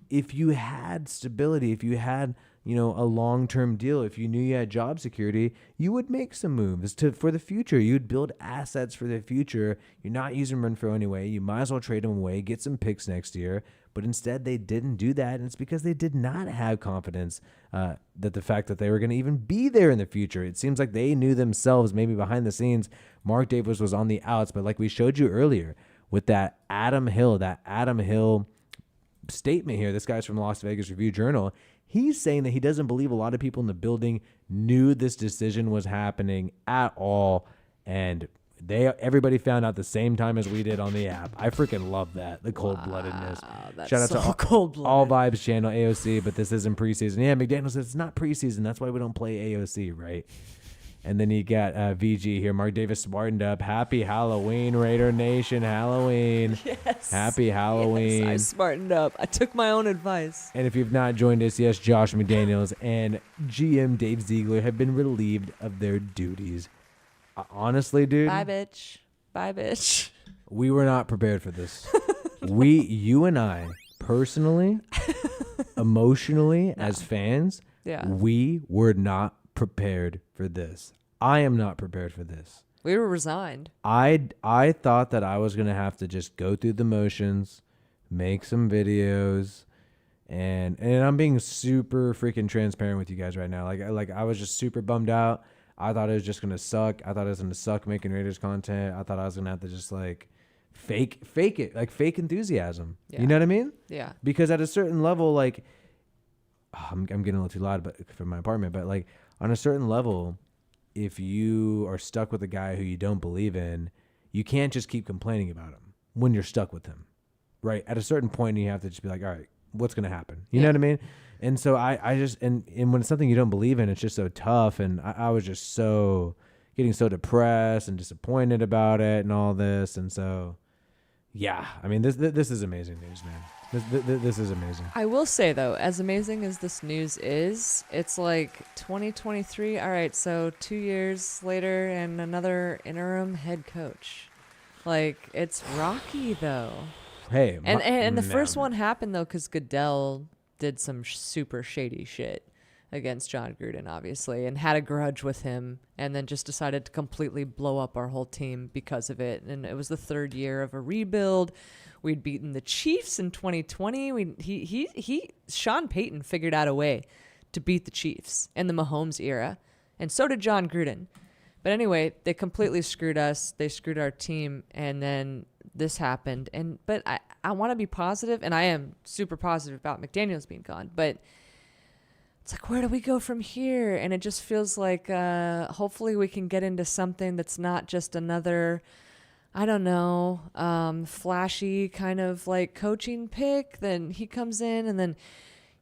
C: if you had stability, if you had, a long-term deal, if you knew you had job security, you would make some moves for the future. You'd build assets for the future. You're not using Renfro anyway. You might as well trade him away, get some picks next year. But instead, they didn't do that, and it's because they did not have confidence that the fact that they were going to even be there in the future. It seems like they knew themselves, maybe behind the scenes, Mark Davis was on the outs. But like we showed you earlier with that Adam Hill statement here, this guy's from Las Vegas Review-Journal, he's saying that he doesn't believe a lot of people in the building knew this decision was happening at all, and everybody found out the same time as we did on the app. I freaking love that, the cold-bloodedness. Shout out to
B: cold-blooded.
C: All Vibes channel, AOC, but this isn't preseason. Yeah, McDaniel says it's not preseason. That's why we don't play AOC, right? And then you got VG here. Mark Davis smartened up. Happy Halloween, Raider Nation. Halloween.
B: Yes.
C: Happy Halloween.
B: Yes, I smartened up. I took my own advice.
C: And if you've not joined us, yes, Josh McDaniels and GM Dave Ziegler have been relieved of their duties. Honestly, dude.
B: Bye, bitch.
C: We were not prepared for this. You and I, personally, emotionally, as fans, we were not prepared for this. I am not prepared for this.
B: We were resigned.
C: I thought that I was going to have to just go through the motions, make some videos, and I'm being super freaking transparent with you guys right now. Like I was just super bummed out. I thought it was just going to suck. I thought it was going to suck making Raiders content. I thought I was going to have to just fake it, like fake enthusiasm.
B: Yeah.
C: You know what I mean?
B: Yeah.
C: Because at a certain level, I'm getting a little too loud from my apartment, but on a certain level, if you are stuck with a guy who you don't believe in, you can't just keep complaining about him when you're stuck with him, right? At a certain point, you have to just be like, all right, what's going to happen? You know what I mean? And so I just, and when it's something you don't believe in, it's just so tough. And I was just getting so depressed and disappointed about it and all this. And so, Yeah, I mean this is amazing news, man. This is amazing.
B: I will say though, as amazing as this news is, it's like 2023. All right, so 2 years later and another interim head coach. Like, it's rocky though.
C: Hey,
B: And the first one happened though because Goodell did some super shady shit against John Gruden, obviously, and had a grudge with him, and then just decided to completely blow up our whole team because of it. And it was the third year of a rebuild. We'd beaten the Chiefs in 2020. Sean Payton figured out a way to beat the Chiefs in the Mahomes era, and so did John Gruden. But anyway, they completely screwed us. They screwed our team, and then this happened. But I want to be positive, and I am super positive about McDaniels being gone, but it's like, where do we go from here? And it just feels like hopefully we can get into something that's not just another, I don't know, flashy kind of like coaching pick. Then he comes in and then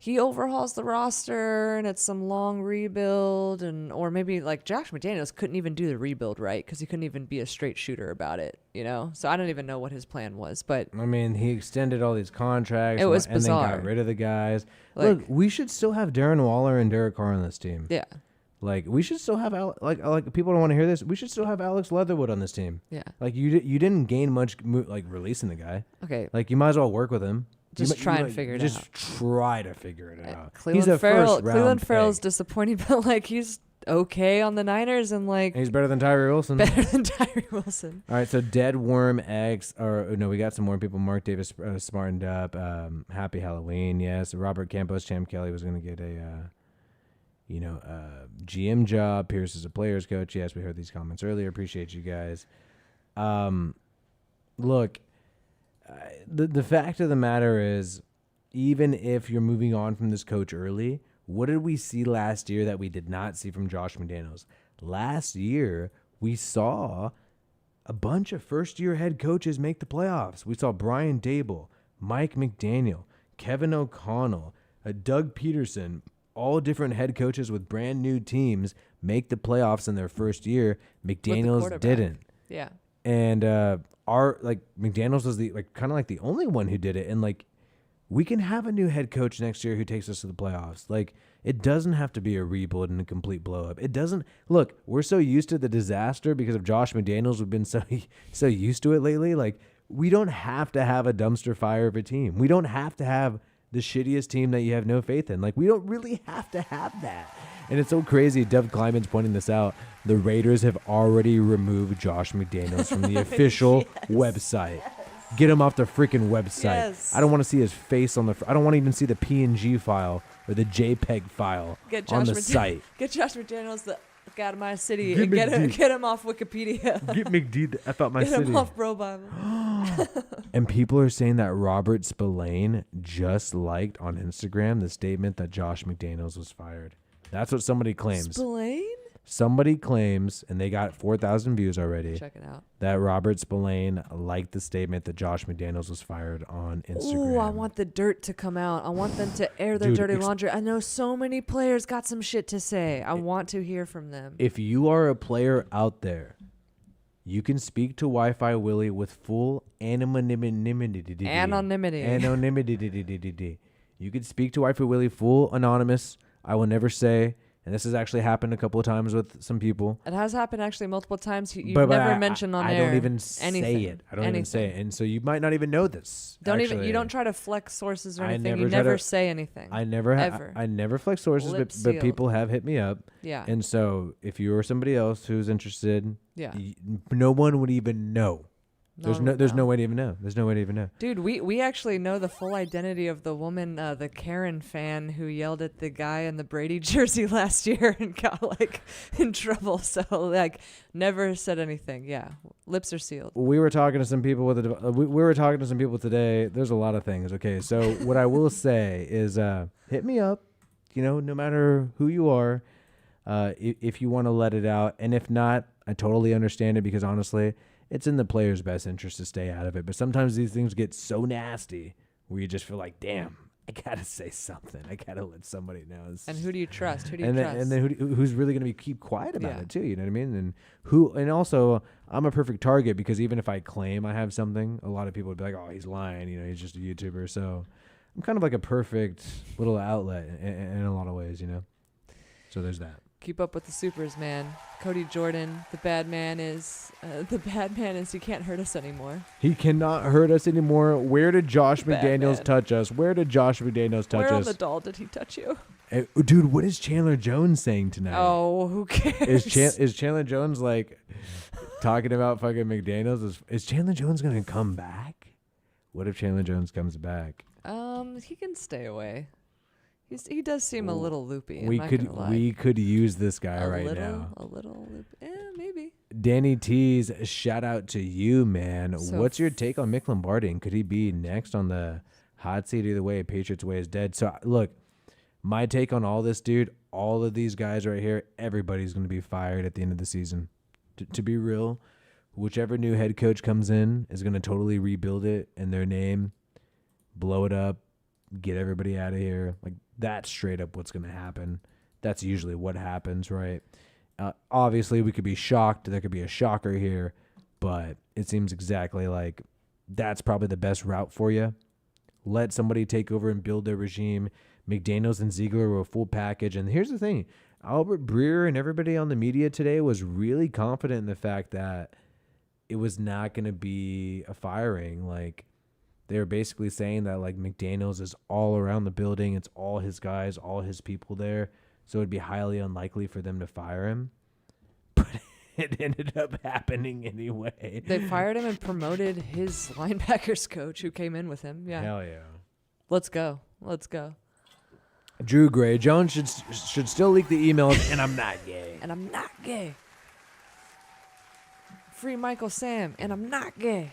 B: he overhauls the roster and it's some long rebuild, or maybe like Josh McDaniels couldn't even do the rebuild right because he couldn't even be a straight shooter about it, you know? So I don't even know what his plan was, but
C: I mean, he extended all these contracts.
B: It was
C: and
B: bizarre.
C: then got rid of the guys.
B: Like,
C: Look, we should still have Darren Waller and Derek Carr on this team.
B: yeah.
C: Like, we should still have like people don't want to hear this. We should still have Alex Leatherwood on this team.
B: Yeah.
C: Like, you didn't gain much like releasing the guy.
B: Okay.
C: Like, you might as well work with him.
B: Just try and figure it out.
C: Just try to figure it out.
B: Cleveland Farrell's disappointing, but like he's okay on the Niners and like
C: He's better than Tyree Wilson.
B: better than Tyree Wilson.
C: All right, so Dead Worm X, or no, we got some more people. Mark Davis smartened up. Happy Halloween, yes. Robert Campos, Champ Kelly was going to get a, GM job. Pierce is a player's coach. Yes, we heard these comments earlier. Appreciate you guys. Look, the fact of the matter is, even if you're moving on from this coach early, what did we see last year that we did not see from Josh McDaniels? Last year, we saw a bunch of first-year head coaches make the playoffs. We saw Brian Dable, Mike McDaniel, Kevin O'Connell, Doug Peterson, all different head coaches with brand new teams make the playoffs in their first year. McDaniels didn't.
B: Yeah.
C: And McDaniels was the kind of like the only one who did it. And like, we can have a new head coach next year who takes us to the playoffs. Like, it doesn't have to be a rebuild and a complete blow up. It doesn't. Look, we're so used to the disaster because of Josh McDaniels. We've been so used to it lately. Like, we don't have to have a dumpster fire of a team. We don't have to have the shittiest team that you have no faith in. Like, we don't really have to have that. And it's so crazy. Dev Kleiman's pointing this out. The Raiders have already removed Josh McDaniels from the official website. Get him off the freaking website.
B: Yes.
C: I don't want to see his face on the. I don't want to even see the PNG file or the JPEG file on the site.
B: Get Josh McDaniels the fuck out of my city
C: Get
B: and get him off Wikipedia.
C: Get McD the F out my
B: get
C: city.
B: him off Bro Bible.
C: And people are saying that Robert Spillane just liked on Instagram the statement that Josh McDaniels was fired. That's what somebody claims.
B: Spillane?
C: Somebody claims, and they got 4,000 views already.
B: Check it out.
C: That Robert Spillane liked the statement that Josh McDaniels was fired on Instagram.
B: Ooh, I want the dirt to come out. I want them to air their dirty laundry. I know so many players got some shit to say. I want to hear from them.
C: If you are a player out there, you can speak to Wi-Fi Willie with full anonymity. Anonymity. You can speak to Wi-Fi Willie full anonymous. I will never say. And this has actually happened a couple of times with some people.
B: It has happened actually multiple times. You've never mentioned on air.
C: I don't even say it. I don't even say it. And so you might not even know this.
B: You don't try to flex sources or anything. You never say anything.
C: I never flex sources, but people have hit me up.
B: Yeah.
C: And so if you or somebody else who's interested,
B: yeah,
C: no one would even know. There's no way to even know. There's no way to even know.
B: Dude, we actually know the full identity of the woman, the Karen fan who yelled at the guy in the Brady jersey last year and got like in trouble. So like never said anything. Yeah, lips are sealed.
C: We were talking to some people we were talking to some people today. There's a lot of things. Okay, so what I will say is, hit me up. No matter who you are, if you want to let it out, and if not, I totally understand it because honestly, it's in the player's best interest to stay out of it. But sometimes these things get so nasty where you just feel like, damn, I gotta say something. I gotta let somebody know.
B: And who do you trust? Who do you
C: and
B: trust?
C: then who's really gonna keep quiet about
B: Yeah.
C: it too? You know what I mean? And also I'm a perfect target because even if I claim I have something, a lot of people would be like, "Oh, he's lying. You know, he's just a YouTuber." So I'm kind of like a perfect little outlet in a lot of ways. You know. So there's that.
B: Keep up with the supers, man. Cody Jordan, the bad man is he can't hurt us anymore.
C: He cannot hurt us anymore. Where did Josh
B: Bad
C: McDaniels
B: man.
C: touch us? Where did Josh McDaniels touch
B: Where on
C: us?
B: the doll did he touch you?
C: Dude, what is Chandler Jones saying tonight?
B: Oh, who cares?
C: Is Chandler Jones like talking about fucking McDaniels? Is Chandler Jones gonna come back? What if Chandler Jones comes back?
B: He can stay away. He does seem a little loopy.
C: We could use this guy now.
B: A little loopy. Maybe.
C: Danny T's, shout out to you, man.
B: So
C: What's your take on Mick Lombardi? And could he be next on the hot seat? Either way, Patriots way is dead. So look, my take on all this, dude, all of these guys right here, everybody's going to be fired at the end of the season. To be real, whichever new head coach comes in is going to totally rebuild it in their name, blow it up, get everybody out of here. Like, that's straight up what's going to happen. That's usually what happens, right? Obviously, we could be shocked. There could be a shocker here, but it seems exactly like that's probably the best route for you. Let somebody take over and build their regime. McDaniels and Ziegler were a full package. And here's the thing. Albert Breer and everybody on the media today was really confident in the fact that it was not going to be a firing. Like, they were basically saying that, like, McDaniels is all around the building. It's all his guys, all his people there. So it'd be highly unlikely for them to fire him. But it ended up happening anyway.
B: They fired him and promoted his linebackers coach who came in with him. Yeah.
C: Hell yeah.
B: Let's go.
C: Drew Gray Jones should still leak the emails, and I'm not gay.
B: And I'm not gay. Free Michael Sam, and I'm not gay.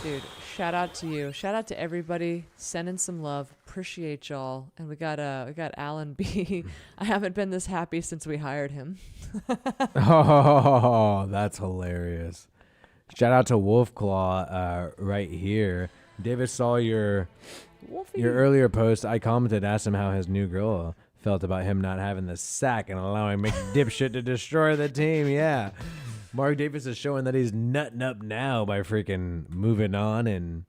B: Dude, shout out to you. Shout out to everybody sending some love. Appreciate y'all. And we got Alan B. I haven't been this happy since we hired him.
C: Oh, that's hilarious. Shout out to Wolfclaw right here. David saw your earlier post. I commented, asked him how his new girl felt about him not having the sack and allowing McDipshit to destroy the team. Yeah. Mark Davis is showing that he's nutting up now by freaking moving on and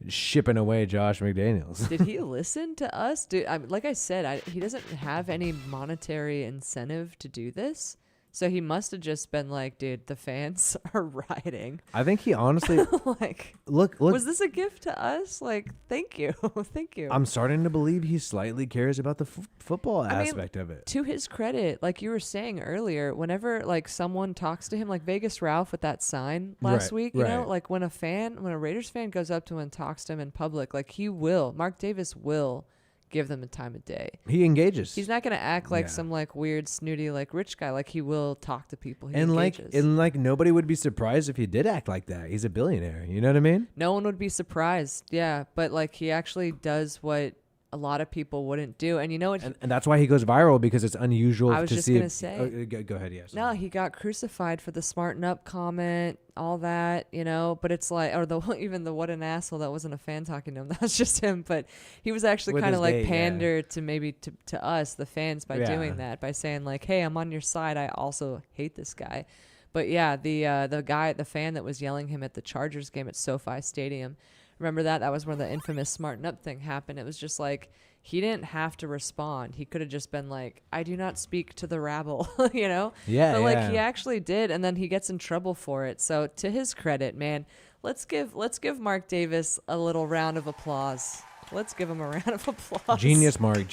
C: shipping away Josh McDaniels.
B: Did he listen to us? Dude, like I said, he doesn't have any monetary incentive to do this. So he must have just been like, dude, the fans are rioting.
C: I think he honestly
B: like,
C: look.
B: Was this a gift to us? Like, thank you. Thank you.
C: I'm starting to believe he slightly cares about the football aspect of it.
B: To his credit, like you were saying earlier, whenever like someone talks to him, like Vegas Ralph with that sign last week, you know, like when a Raiders fan goes up to him and talks to him in public, like Mark Davis will give them a time of day.
C: He engages.
B: He's not going to act like some like weird, snooty, like rich guy. Like he will talk to people. He
C: and
B: engages.
C: like nobody would be surprised if he did act like that. He's a billionaire. You know what I mean?
B: No one would be surprised. Yeah. But like he actually does what a lot of people wouldn't do. And you know what?
C: And that's why he goes viral, because it's unusual to see.
B: I was just going to say.
C: Go ahead, yes.
B: No, he got crucified for the smarten up comment, all that, you know. But it's like, or even the what an asshole, that wasn't a fan talking to him. That was just him. But he was actually kind of like pander to maybe to us, the fans, by doing that, by saying like, hey, I'm on your side. I also hate this guy. But yeah, the fan that was yelling him at the Chargers game at SoFi Stadium. Remember that? That was when the infamous smarten up thing happened. It was just like, he didn't have to respond. He could have just been like, I do not speak to the rabble, you know?
C: Yeah.
B: But like he actually did, and then he gets in trouble for it. So to his credit, man, let's give Mark Davis a little round of applause. Let's give him a round of applause.
C: Genius Mark.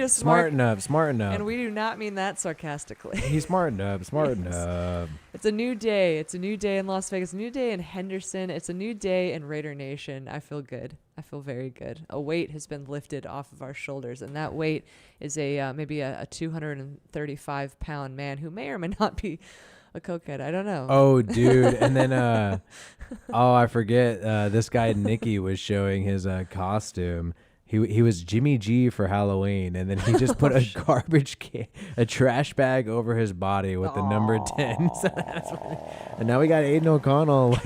C: Smart enough.
B: And we do not mean that sarcastically.
C: He's smart enough.
B: It's a new day. It's a new day in Las Vegas, a new day in Henderson. It's a new day in Raider Nation. I feel good. I feel very good. A weight has been lifted off of our shoulders, and that weight is maybe a 235-pound man who may or may not be a cokehead. I don't know.
C: Oh, dude. And then, I forget, this guy Nicky was showing his costume. He was Jimmy G for Halloween, and then he just put a garbage can, a trash bag over his body with the number 10. So and now we got Aiden O'Connell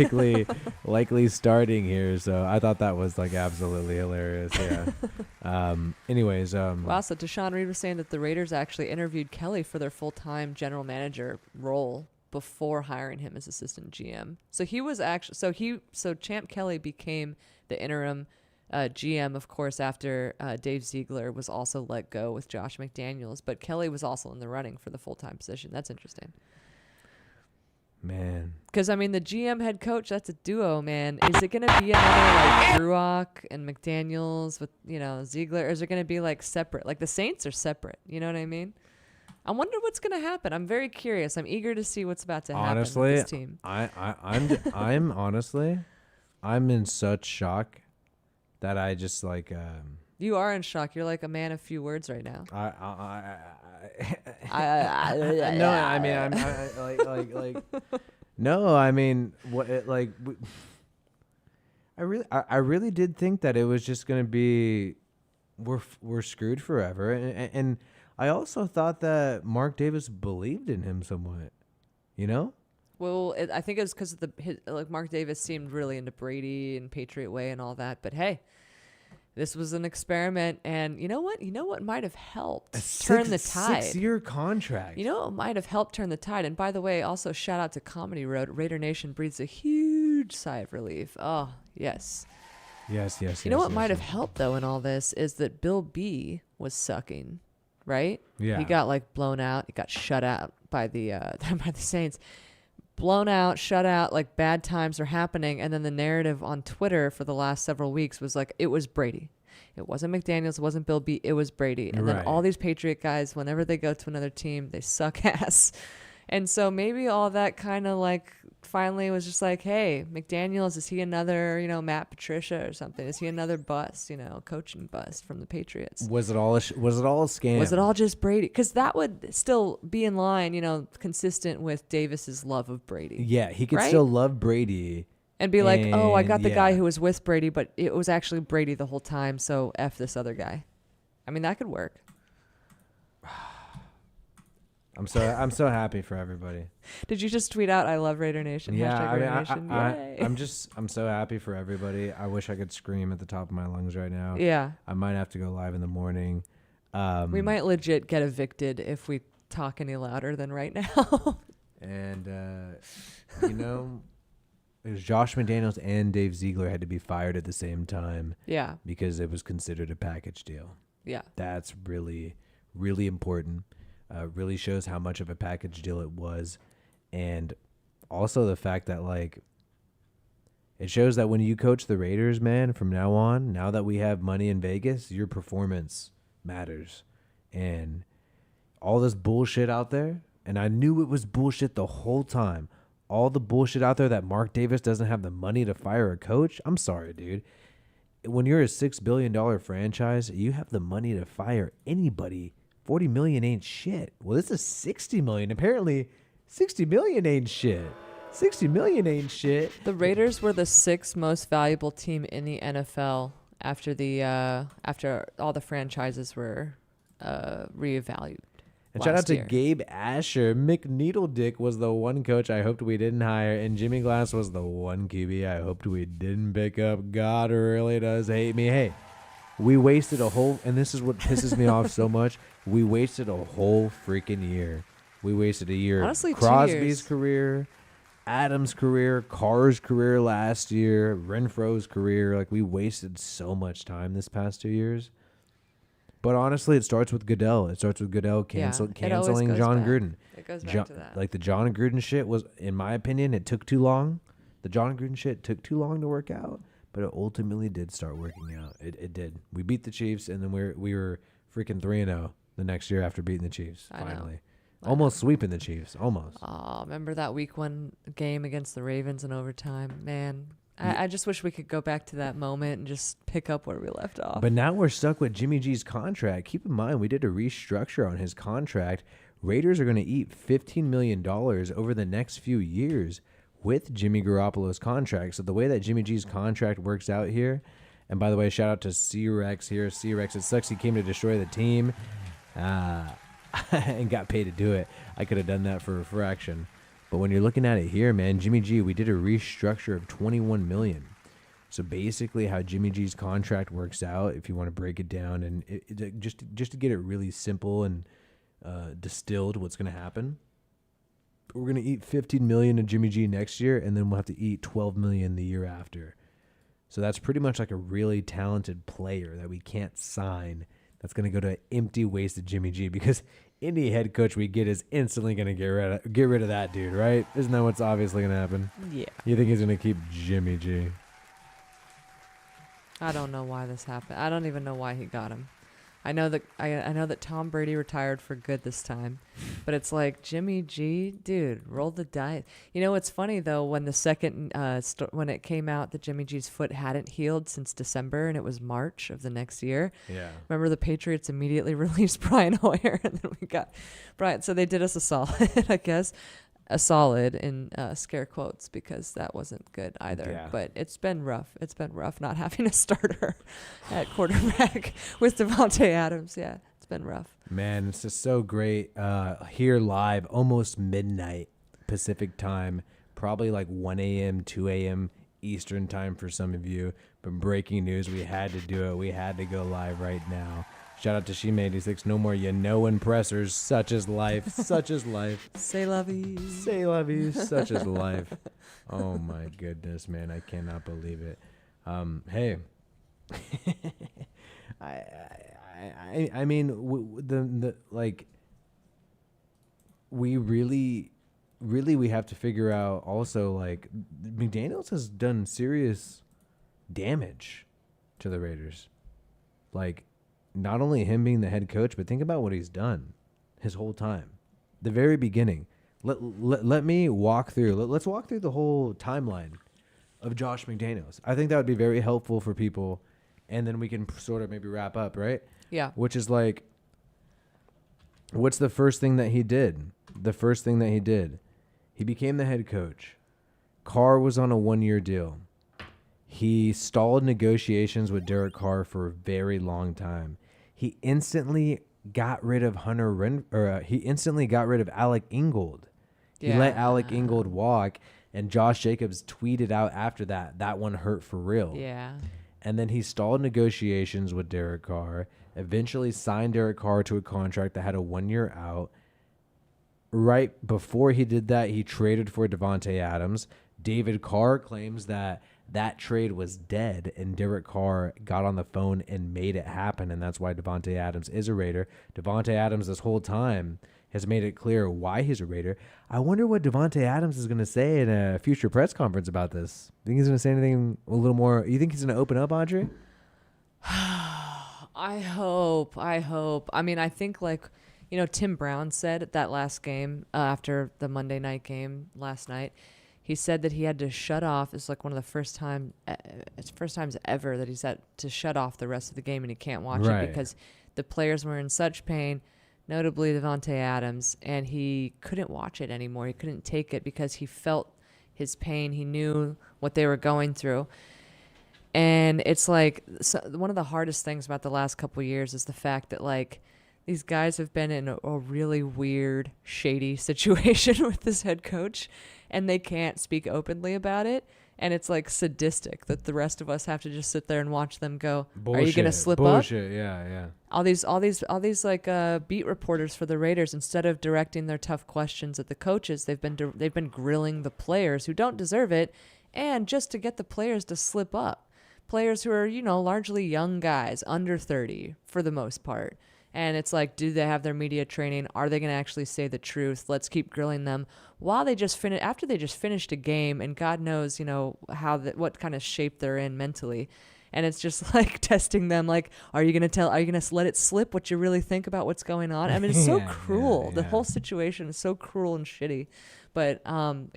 C: likely starting here. So I thought that was like absolutely hilarious. Yeah. Anyways.
B: Wow. So Deshaun Reed was saying that the Raiders actually interviewed Kelly for their full-time general manager role before hiring him as assistant GM. So he was actually so Champ Kelly became the interim GM, of course, after Dave Ziegler was also let go with Josh McDaniels, but Kelly was also in the running for the full-time position. That's interesting.
C: Man.
B: Because, I mean, the GM head coach, that's a duo, man. Is it going to be another, like, Druock and McDaniels with, Ziegler? Or is it going to be, like, separate? Like, the Saints are separate. You know what I mean? I wonder what's going to happen. I'm very curious. I'm eager to see what's about to happen with this team.
C: I'm in such shock that I just like.
B: You are in shock. You're like a man of few words right now.
C: No, I mean, I'm no, I mean, what? I really did think that it was just gonna be, we're screwed forever, and I also thought that Mark Davis believed in him somewhat,
B: Well, I think it was because of Mark Davis seemed really into Brady and Patriot Way and all that. But hey, this was an experiment, and you know what? You know what might have helped turn the tide?
C: 6-year contract.
B: You know what might have helped turn the tide? And by the way, also shout out to Comedy Road. Raider Nation breathes a huge sigh of relief. Oh, yes.
C: Yes.
B: You know what might have helped though in all this is that Bill B was sucking, right?
C: Yeah.
B: He got blown out. He got shut out by the by the Saints. Blown out, shut out, like bad times are happening. And then the narrative on Twitter for the last several weeks was like, it was Brady. It wasn't McDaniels. It wasn't Bill B. It was Brady. And then all these Patriot guys, whenever they go to another team, they suck ass. And so maybe all that kind of finally was just like, hey, McDaniels, is he another, Matt Patricia or something? Is he another bust, coaching bust from the Patriots?
C: Was it all a scam?
B: Was it all just Brady? Because that would still be in line, consistent with Davis's love of Brady.
C: Yeah, he could still love Brady.
B: And be like, oh, I got the guy who was with Brady, but it was actually Brady the whole time, so F this other guy. I mean, that could work.
C: I'm so happy for everybody.
B: Did you just tweet out, I love Raider Nation?
C: Yeah,
B: Raider Nation.
C: I'm so happy for everybody. I wish I could scream at the top of my lungs right now.
B: Yeah.
C: I might have to go live in the morning.
B: We might legit get evicted if we talk any louder than right now.
C: And, it was Josh McDaniels and Dave Ziegler had to be fired at the same time.
B: Yeah.
C: Because it was considered a package deal.
B: Yeah.
C: That's really, really important. Really shows how much of a package deal it was. And also the fact that, it shows that when you coach the Raiders, man, from now on, now that we have money in Vegas, your performance matters. And all this bullshit out there, and I knew it was bullshit the whole time. All the bullshit out there that Mark Davis doesn't have the money to fire a coach. I'm sorry, dude. When you're a $6 billion franchise, you have the money to fire anybody. $40 million ain't shit. Well, this is $60 million. Apparently, $60 million ain't shit. $60 million ain't shit.
B: The Raiders were the 6th most valuable team in the NFL after all the franchises were reevaluated.
C: And shout out to Gabe Asher. McNeedledick was the one coach I hoped we didn't hire, and Jimmy Glass was the one QB I hoped we didn't pick up. God really does hate me. Hey, we wasted a whole, and this is what pisses me off so much, we wasted a whole freaking year. We wasted a year.
B: Honestly,
C: Crosby's career, Adams' career, Carr's career last year, Renfro's career. We wasted so much time this past 2 years. But honestly, it starts with Goodell. It starts with Goodell canceling John Gruden.
B: It goes back to that.
C: The John Gruden shit was, in my opinion, it took too long. The John Gruden shit took too long to work out, but it ultimately did start working out. It did. We beat the Chiefs, and then we were freaking 3-0 the next year after beating the Chiefs. Finally, almost sweeping the Chiefs. Almost.
B: Oh, remember that Week 1 game against the Ravens in overtime, man. I just wish we could go back to that moment and just pick up where we left off.
C: But now we're stuck with Jimmy G's contract. Keep in mind, we did a restructure on his contract. Raiders are going to eat $15 million over the next few years with Jimmy Garoppolo's contract. So the way that Jimmy G's contract works out here, And by the way, shout out to C-Rex here. C-Rex, it sucks he came to destroy the team and got paid to do it. I could have done that for a fraction. But when you're looking at it here, man, Jimmy G, we did a restructure of $21 million. So basically how Jimmy G's contract works out, if you want to break it down, and just to get it really simple and distilled, what's going to happen, we're going to eat $15 million in Jimmy G next year, and then we'll have to eat $12 million the year after. So that's pretty much like a really talented player that we can't sign. That's going to go to empty wasted Jimmy G, because any head coach we get is instantly going to get rid of that dude, right? Isn't that what's obviously going to happen?
B: Yeah.
C: You think he's going to keep Jimmy G?
B: I don't know why this happened. I don't even know why he got him. I know that Tom Brady retired for good this time, but it's like, Jimmy G, dude, roll the dice. You know, it's funny though, when the second when it came out that Jimmy G's foot hadn't healed since December, and it was March of the next year.
C: Yeah.
B: Remember, the Patriots immediately released Brian Hoyer, and then we got Brian. So they did us a solid, I guess. A solid in scare quotes, because that wasn't good either.
C: Yeah.
B: But it's been rough. It's been rough not having a starter at quarterback with Davante Adams. Yeah, it's been rough.
C: Man, it's just so great. Here live, almost midnight Pacific time, probably like 1 a.m., 2 a.m. Eastern time for some of you. But breaking news, we had to do it. We had to go live right now. Shout out to Shima86. No more impressors. Such is life. Such is life.
B: Say la vie.
C: Say la vie. Such is life. Oh my goodness, man. I cannot believe it. Hey. I mean, we really we have to figure out also, like, McDaniels has done serious damage to the Raiders. Like, not only him being the head coach, but think about what he's done his whole time. The very beginning. Let me walk through. Let's walk through the whole timeline of Josh McDaniels. I think that would be very helpful for people, and then we can sort of maybe wrap up, right?
B: Yeah.
C: Which is like, what's the first thing that he did? The first thing that he did, he became the head coach. Carr was on a 1-year deal. He stalled negotiations with Derek Carr for a very long time. He instantly got rid of he instantly got rid of Alec Ingold. He let Alec Ingold walk, and Josh Jacobs tweeted out after that one hurt for real.
B: Yeah.
C: And then he stalled negotiations with Derek Carr, eventually signed Derek Carr to a contract that had a 1-year out. Right before he did that, he traded for Davante Adams. David Carr claims that trade was dead, and Derek Carr got on the phone and made it happen, and that's why Davante Adams is a Raider. Davante Adams this whole time has made it clear why he's a Raider. I wonder what Davante Adams is going to say in a future press conference about this. Think he's going to say anything a little more? You think he's going to open up, Audrey?
B: I hope. I mean, I think, like, you know, Tim Brown said at that last game, after the Monday night game last night, he said that he had to shut off. It's like one of the first times ever that he's had to shut off the rest of the game, and he can't watch it because the players were in such pain, notably Davante Adams, and he couldn't watch it anymore. He couldn't take it because he felt his pain. He knew what they were going through. And it's like, one of the hardest things about the last couple of years is the fact that, like, these guys have been in a really weird, shady situation with this head coach, and they can't speak openly about it. And it's like sadistic that the rest of us have to just sit there and watch them go, bullshit. Are you going to slip up?
C: Bullshit, yeah.
B: All these like beat reporters for the Raiders, instead of directing their tough questions at the coaches, they've been grilling the players who don't deserve it, and just to get the players to slip up. Players who are, you know, largely young guys, under 30 for the most part. And it's like, do they have their media training? Are they going to actually say the truth? Let's keep grilling them while they just after they just finished a game, and God knows, you know, what kind of shape they're in mentally. And it's just like testing them, like, are you going to let it slip what you really think about what's going on? I mean, it's so cruel. The whole situation is so cruel and shitty. But I'm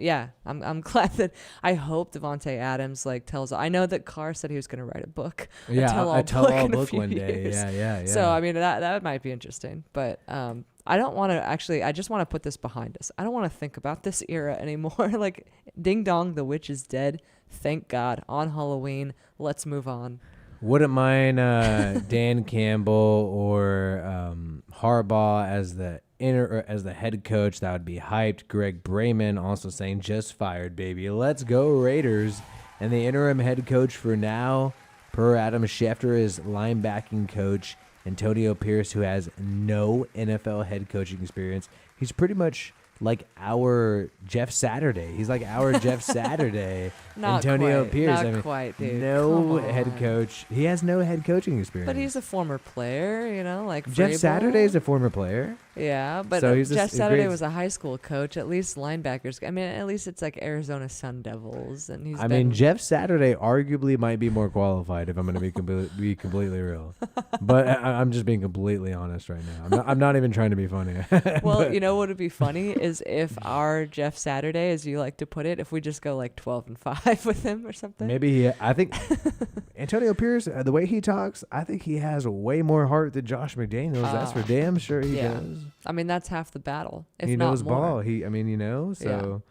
B: glad that, I hope Davante Adams like tells. I know that Carr said he was going to write a book.
C: Yeah, a tell-all book one day.
B: Years.
C: Yeah.
B: So I mean that might be interesting. But I don't want to actually. I just want to put this behind us. I don't want to think about this era anymore. Like, ding dong, the witch is dead. Thank God. On Halloween, let's move on.
C: Wouldn't mind Dan Campbell or Harbaugh as the head coach. That would be hyped. Greg Brayman also saying just fired, baby. Let's go Raiders. And the interim head coach for now, per Adam Schefter, is linebacking coach Antonio Pierce, who has no NFL head coaching experience. He's pretty much like our Jeff Saturday. He's like our Jeff Saturday.
B: Not
C: Antonio
B: quite,
C: Pierce.
B: Not quite, dude.
C: No
B: Come
C: head
B: on.
C: coach. He has no head coaching experience.
B: But he's a former player, you know, like
C: Jeff
B: Vrabel.
C: Saturday is a former player.
B: Yeah, but
C: So he's
B: Jeff
C: a
B: Saturday
C: great-
B: was a high school coach. At least linebackers. I mean, at least it's like Arizona Sun Devils, and he's.
C: I mean, Jeff Saturday arguably might be more qualified if I'm going to be completely real. But I'm just being completely honest right now. I'm not even trying to be funny.
B: Well,
C: But
B: you know what would be funny is if our Jeff Saturday, as you like to put it, if we just go like 12-5 with him or something.
C: maybe I think Antonio Pierce, the way he talks, I think he has way more heart than Josh McDaniels. That's for damn sure he
B: yeah.
C: does.
B: I mean, that's half the battle, if
C: He
B: not
C: knows
B: more.
C: ball. So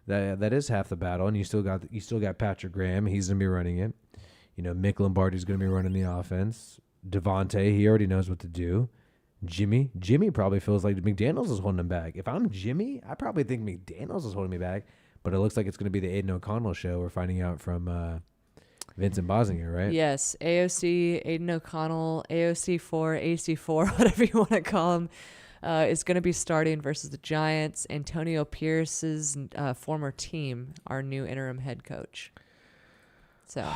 C: that is half the battle. And you still got Patrick Graham. He's gonna be running it. You know, Mick Lombardi's gonna be running the offense. Devontae, he already knows what to do. Jimmy probably feels like McDaniels is holding him back. If I'm Jimmy, I probably think McDaniels is holding me back. But it looks like it's gonna be the Aiden O'Connell show. We're finding out from Vincent Bosnier, right?
B: Yes, AOC, Aiden O'Connell, AOC4, AC4, whatever you want to call him, is going to be starting versus the Giants. Antonio Pierce's former team, our new interim head coach. So,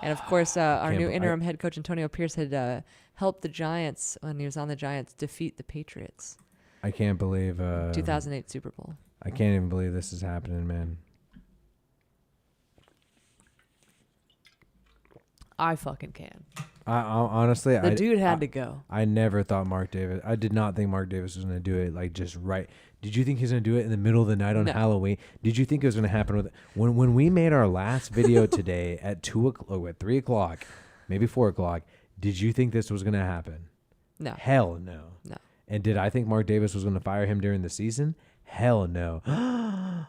B: and of course, our new interim head coach, Antonio Pierce, had helped the Giants, when he was on the Giants, defeat the Patriots.
C: I can't believe
B: 2008 Super Bowl.
C: I can't even believe this is happening, man.
B: I fucking can.
C: I honestly,
B: The dude had to go.
C: I never thought Mark Davis. I did not think Mark Davis was going to do it like just right. Did you think he was going to do it in the middle of the night on
B: No.
C: Halloween? Did you think it was going to happen with when we made our last video today at 3 o'clock, maybe 4 o'clock? Did you think this was going to happen?
B: No.
C: Hell no.
B: No.
C: And did I think Mark Davis was going to fire him during the season? Hell no.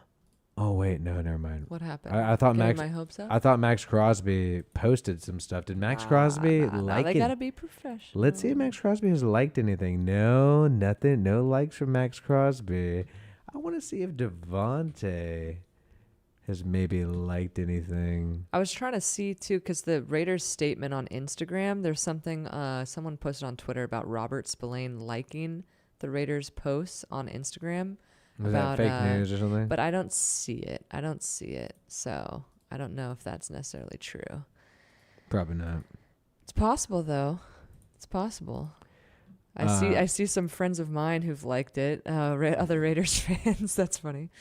C: Oh wait, no, never mind.
B: What happened?
C: I thought
B: Getting
C: Max.
B: my hopes up?
C: I thought Max Crosby posted some stuff. Did Max Crosby like
B: they
C: it?
B: gotta be professional.
C: Let's see if Max Crosby has liked anything. No, nothing. No likes from Max Crosby. I want to see if Devontae has maybe liked anything.
B: I was trying to see too, because the Raiders statement on Instagram, there's something someone posted on Twitter about Robert Spillane liking the Raiders posts on Instagram.
C: Was that fake news or something?
B: But I don't see it. So I don't know if that's necessarily true.
C: Probably not.
B: It's possible though. It's possible. I see some friends of mine who've liked it. Other Raiders fans. That's funny.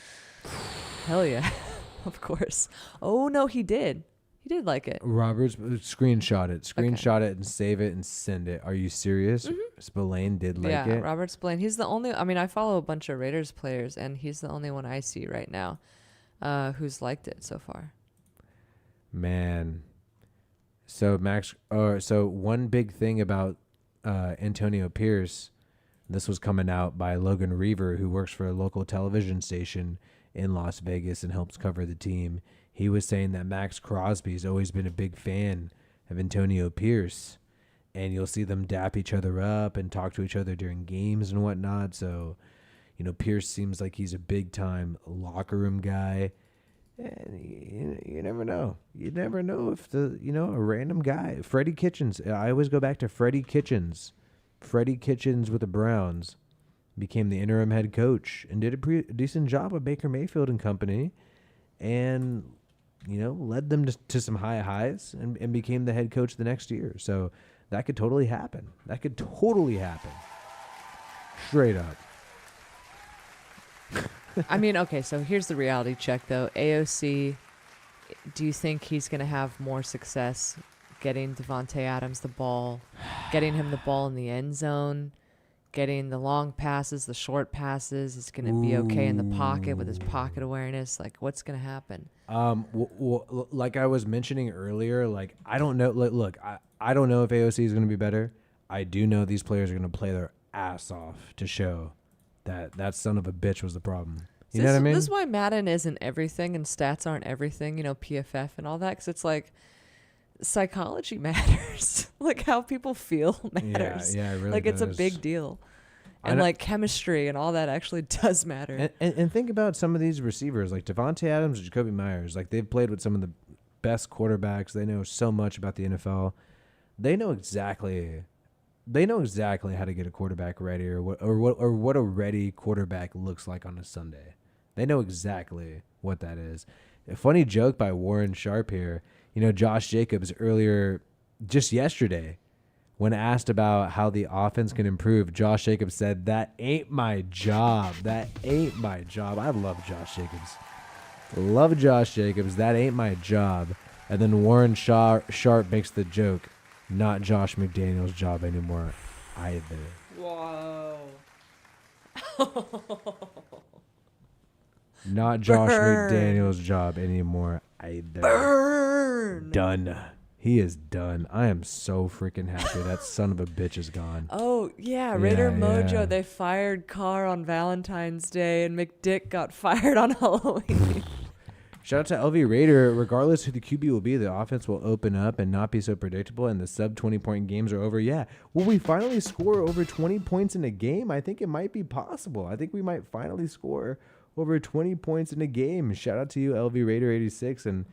B: Hell yeah. Of course. Oh no, he did. He did like it.
C: Roberts, screenshot it and save it and send it. Are you serious?
B: Mm-hmm.
C: Spillane did like
B: yeah,
C: it.
B: Robert Spillane. He's the only. I mean, I follow a bunch of Raiders players, and he's the only one I see right now who's liked it so far.
C: Man. So so one big thing about Antonio Pierce, this was coming out by Logan Reaver, who works for a local television station in Las Vegas and helps cover the team. He was saying that Max Crosby's always been a big fan of Antonio Pierce, and you'll see them dap each other up and talk to each other during games and whatnot. So, you know, Pierce seems like he's a big-time locker room guy, and you never know. You never know if a random guy, Freddie Kitchens. I always go back to Freddie Kitchens. Freddie Kitchens with the Browns became the interim head coach and did a decent job with Baker Mayfield and company, and led them to some high highs and became the head coach the next year. So that could totally happen. Straight up.
B: I mean, okay, so here's the reality check, though. AOC, do you think he's going to have more success getting Devontae Adams the ball, getting him the ball in the end zone, getting the long passes, the short passes? Is going to be okay in the pocket with his pocket awareness? Like, what's going to happen?
C: Like I was mentioning earlier, like I don't know. Look, I don't know if AOC is going to be better. I do know these players are going to play their ass off to show that son of a bitch was the problem. You know what I mean?
B: This is why Madden isn't everything and stats aren't everything, PFF and all that. Because it's like psychology matters. Like how people feel matters.
C: Yeah, it really
B: like it's a
C: does.
B: big deal.
C: I
B: And
C: know-
B: like chemistry and all that actually does matter.
C: And think about some of these receivers like Devontae Adams and Jacoby Myers. Like they've played with some of the best quarterbacks. They know so much about the NFL. They know exactly how to get a quarterback ready or what a ready quarterback looks like on a Sunday. They know exactly what that is. A funny joke by Warren Sharp here. You know, Josh Jacobs earlier, just yesterday, when asked about how the offense can improve, Josh Jacobs said, "That ain't my job. That ain't my job." I love Josh Jacobs. Love Josh Jacobs. That ain't my job. And then Warren Sharp makes the joke, "Not Josh McDaniels' job anymore either."
B: Whoa.
C: Not Josh
B: Burn.
C: McDaniels' job anymore either.
B: Burn.
C: Done. He is done. I am so freaking happy that son of a bitch is gone.
B: Oh, yeah. Raider Mojo,
C: yeah.
B: they fired Carr on Valentine's Day, and McDick got fired on Halloween.
C: Shout out to LV Raider. Regardless who the QB will be, the offense will open up and not be so predictable, and the sub 20-point games are over. Yeah. Will we finally score over 20 points in a game? I think it might be possible. I think we might finally score over 20 points in a game. Shout out to you, LV Raider 86. And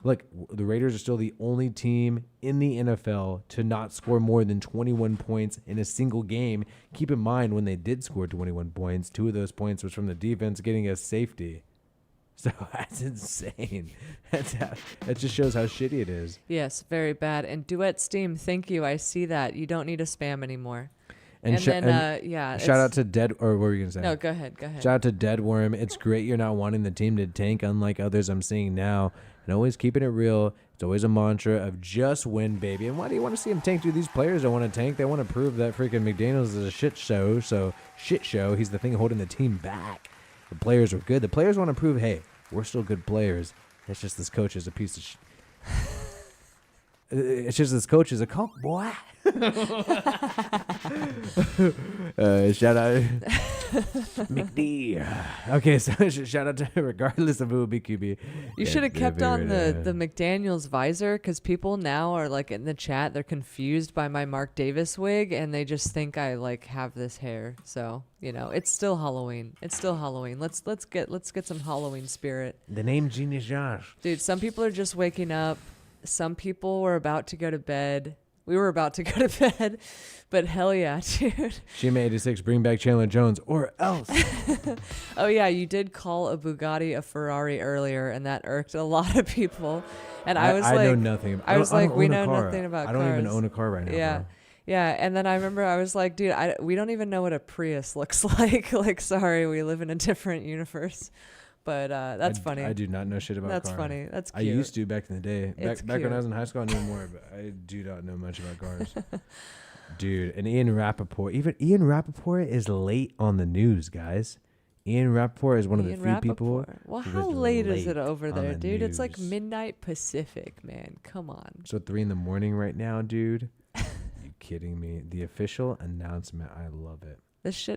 C: look, the Raiders are still the only team in the NFL to not score more than 21 points in a single game. Keep in mind, when they did score 21 points, 2 of those points was from the defense getting us safety. So that's insane. That just shows how shitty it is.
B: Yes, very bad. And Duet Steam, thank you. I see that. You don't need a spam anymore.
C: And
B: Shout
C: out to Dead, or what were you going to say?
B: No, go ahead.
C: Shout out to Deadworm. It's great you're not wanting the team to tank, unlike others I'm seeing now. And always keeping it real. It's always a mantra of just win, baby. And why do you want to see them tank? Dude, these players don't want to tank. They want to prove that freaking McDaniels is a shit show. So, shit show. He's the thing holding the team back. The players are good. The players want to prove, hey, we're still good players. It's just this coach is a piece of shit. It's just this coach is a cock boy. Shout out McD. Okay, so shout out to regardless of who will be QB.
B: You should have kept on the McDaniels visor, because people now are like in the chat, they're confused by my Mark Davis wig, and they just think I like have this hair. So it's still Halloween. It's still Halloween. Let's get some Halloween spirit.
C: The name Genius Josh.
B: Dude, some people are just waking up. Some people were about to go to bed. We were about to go to bed, but hell yeah, dude.
C: Shima 86, bring back Chandler Jones or else.
B: Oh yeah, you did call a Bugatti a Ferrari earlier, and that irked a lot of people. And I was like,
C: I know nothing.
B: I was like, we know
C: car.
B: nothing about
C: I don't even
B: cars.
C: own a car right now.
B: Yeah.
C: Bro.
B: Yeah, and then I remember I was like, dude, we don't even know what a Prius looks like. Like, sorry, we live in a different universe. But that's funny.
C: I do not know shit about
B: That's
C: cars.
B: funny. That's cute.
C: I used to back in the day.
B: It's
C: Back when I
B: cute.
C: was in high school, I knew more, but I do not know much about cars. Dude, and Ian Rappaport. Even Ian Rappaport is late on the news, guys. Ian Rappaport is one of the few people.
B: Well,
C: who
B: how
C: is
B: late is it
C: late
B: over
C: on
B: there,
C: the
B: dude? It's like
C: news.
B: midnight Pacific, man. Come on.
C: So 3 a.m. right now, dude. You kidding me? The official announcement. I love it.
B: This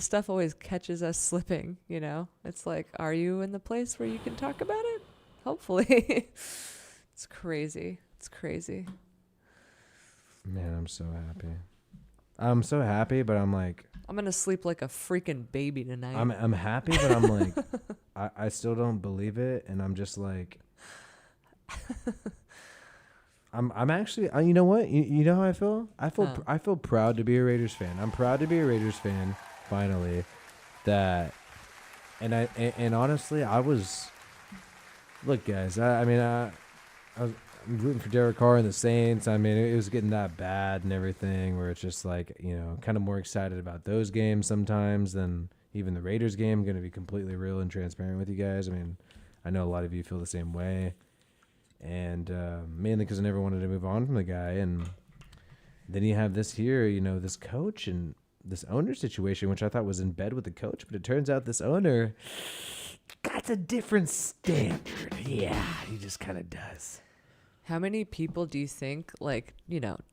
B: stuff always catches us slipping, It's like, are you in the place where you can talk about it? Hopefully. It's crazy. It's crazy.
C: Man, I'm so happy. I'm so happy, but I'm like,
B: I'm going to sleep like a freaking baby tonight.
C: I'm happy, but I'm like, I still don't believe it, and I'm just like, I'm actually, you know what? You know how I feel? I feel proud to be a Raiders fan. I'm proud to be a Raiders fan. Finally, and honestly, I was. Look, guys. I was rooting for Derek Carr and the Saints. I mean, it was getting that bad and everything, where it's just like, kind of more excited about those games sometimes than even the Raiders game. I'm gonna be completely real and transparent with you guys. I mean, I know a lot of you feel the same way. And mainly because I never wanted to move on from the guy. And then you have this here, this coach and this owner situation, which I thought was in bed with the coach. But it turns out this owner got a different standard. Yeah, he just kind of does.
B: How many people do you think, like,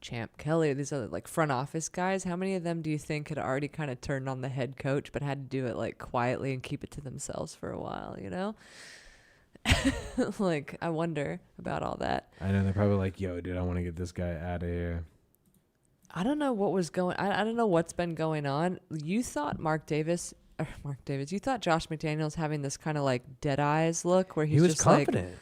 B: Champ Kelly, these other, like, front office guys, how many of them do you think had already kind of turned on the head coach but had to do it, like, quietly and keep it to themselves for a while, Like, I wonder about all that.
C: I know they're probably like, yo, dude, I want to get this guy out of here.
B: I don't know what was going. I don't know what's been going on. You thought you thought Josh McDaniels having this kind of like dead eyes look where
C: He
B: he's
C: was
B: just
C: confident.
B: like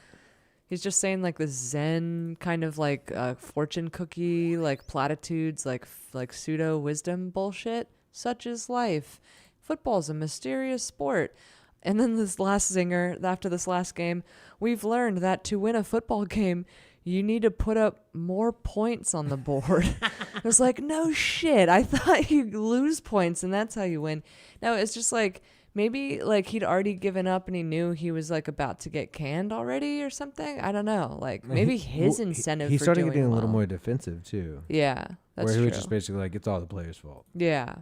B: he's just saying like the Zen kind of like fortune cookie like platitudes like pseudo wisdom bullshit. Such is life. Football's a mysterious sport. And then this last zinger after this last game, we've learned that to win a football game, you need to put up more points on the board. I was like, no shit. I thought you lose points and that's how you win. No, it's just like maybe like he'd already given up and he knew he was like about to get canned already or something. I don't know. Like maybe his incentive.
C: He
B: for
C: started
B: doing
C: getting a
B: well.
C: little more defensive too.
B: Yeah, that's
C: where he
B: true.
C: was just basically like, it's all the players' fault.
B: Yeah,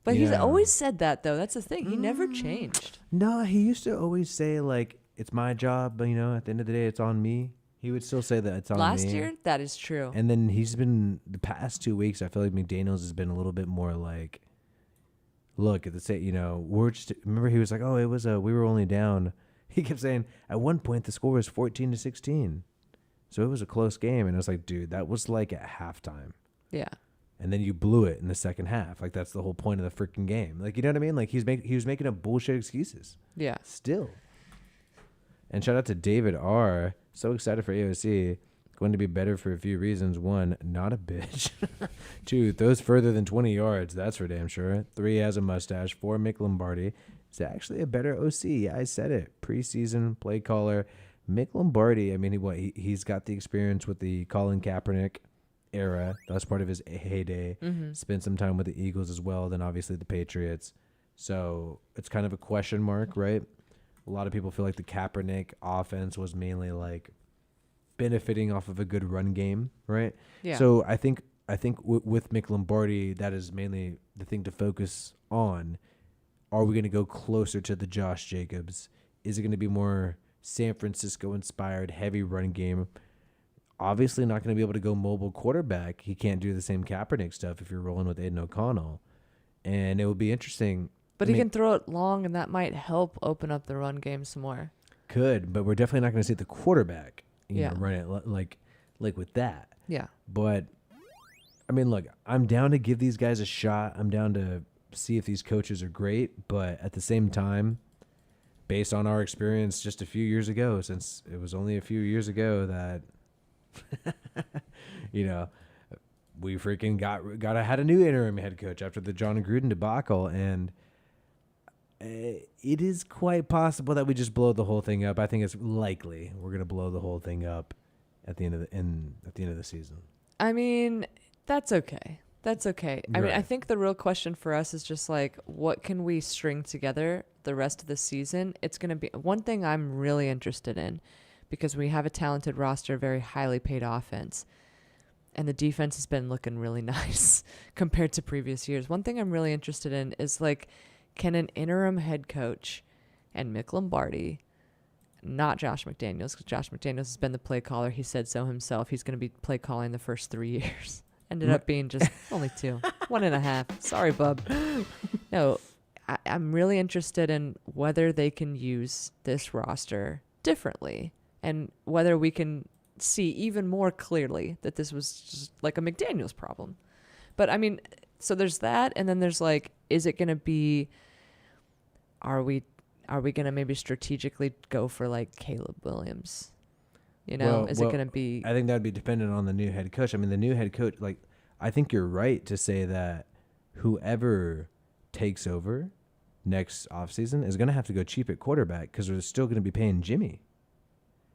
B: but he's
C: Yeah.
B: always said that though. That's the thing. He never changed.
C: No, he used to always say like, it's my job, but at the end of the day, it's on me. He would still say that it's on me.
B: Last year, that is true.
C: And then he's been the past 2 weeks. I feel like McDaniels has been a little bit more like, look at the say, we're just. Remember, he was like, oh, it was we were only down. He kept saying at one point the score was 14-16, so it was a close game. And I was like, dude, that was like at halftime.
B: Yeah.
C: And then you blew it in the second half. Like that's the whole point of the freaking game. Like you know what I mean? Like he was making up bullshit excuses.
B: Yeah.
C: Still. And shout out to David R. So excited for AOC. Going to be better for a few reasons. 1, not a bitch. 2, throws further than 20 yards. That's for damn sure. 3, has a mustache. 4, Mick Lombardi. It's actually a better OC. Yeah, I said it. Preseason play caller. Mick Lombardi, I mean, he's got the experience with the Colin Kaepernick era. That was part of his heyday.
B: Mm-hmm.
C: Spent some time with the Eagles as well. Then obviously the Patriots. So it's kind of a question mark, right? A lot of people feel like the Kaepernick offense was mainly like benefiting off of a good run game, right?
B: Yeah.
C: So I think with Mick Lombardi, that is mainly the thing to focus on. Are we going to go closer to the Josh Jacobs? Is it going to be more San Francisco inspired, heavy run game? Obviously not going to be able to go mobile quarterback. He can't do the same Kaepernick stuff if you're rolling with Aiden O'Connell. And it will be interesting.
B: But he can throw it long, and that might help open up the run game some more.
C: Could, but we're definitely not going to see the quarterback,
B: Yeah.
C: run it like with that.
B: Yeah.
C: But I mean, look, I'm down to give these guys a shot. I'm down to see if these coaches are great, but at the same time, based on our experience just a few years ago, since it was only a few years ago that we freaking had a new interim head coach after the John Gruden debacle, and it is quite possible that we just blow the whole thing up. I think it's likely we're gonna blow the whole thing up at the end of the season.
B: I mean, that's okay. That's okay. I mean,
C: Right.
B: I think the real question for us is just like, what can we string together the rest of the season? It's going to be one thing I'm really interested in, because we have a talented roster, very highly paid offense, and the defense has been looking really nice compared to previous years. One thing I'm really interested in is like, can an interim head coach and Mick Lombardi, not Josh McDaniels, because Josh McDaniels has been the play caller. He said so himself. He's going to be play calling the first 3 years. Ended up being just only 2, 1.5. Sorry, bub. No, I'm really interested in whether they can use this roster differently, and whether we can see even more clearly that this was just like a McDaniels problem. But I mean, so there's that, and then there's like, is it going to be, are we going to maybe strategically go for like Caleb Williams? Is it going to be?
C: I think that would be dependent on the new head coach. I mean, the new head coach, like, I think you're right to say that whoever takes over next offseason is going to have to go cheap at quarterback, because they're still going to be paying Jimmy.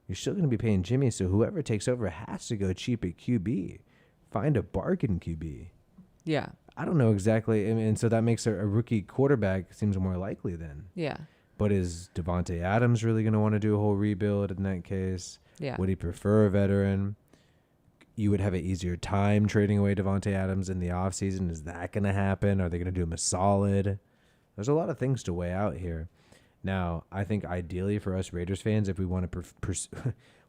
C: You're still going to be paying Jimmy, so whoever takes over has to go cheap at QB. Find a bargain QB.
B: Yeah.
C: I don't know exactly. I mean, so that makes a rookie quarterback seems more likely then.
B: Yeah.
C: But is Devontae Adams really going to want to do a whole rebuild in that case?
B: Yeah.
C: Would he prefer a veteran? You would have an easier time trading away Devontae Adams in the offseason. Is that going to happen? Are they going to do him a solid? There's a lot of things to weigh out here. Now, I think ideally for us Raiders fans, if we want to pursue,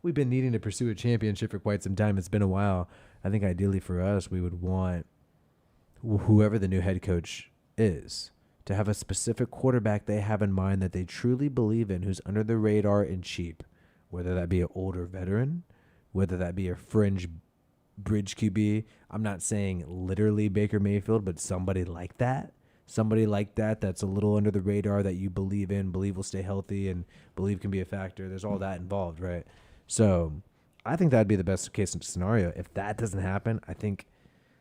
C: we've been needing to pursue a championship for quite some time. It's been a while. I think ideally for us, we would want whoever the new head coach is to have a specific quarterback they have in mind that they truly believe in, who's under the radar and cheap. whether that be an older veteran, whether that be a fringe bridge QB. I'm not saying literally Baker Mayfield, but somebody like that. Somebody like that that's a little under the radar that you believe in, believe will stay healthy, and believe can be a factor. There's all that involved, right? So I think that'd be the best case scenario. If that doesn't happen, I think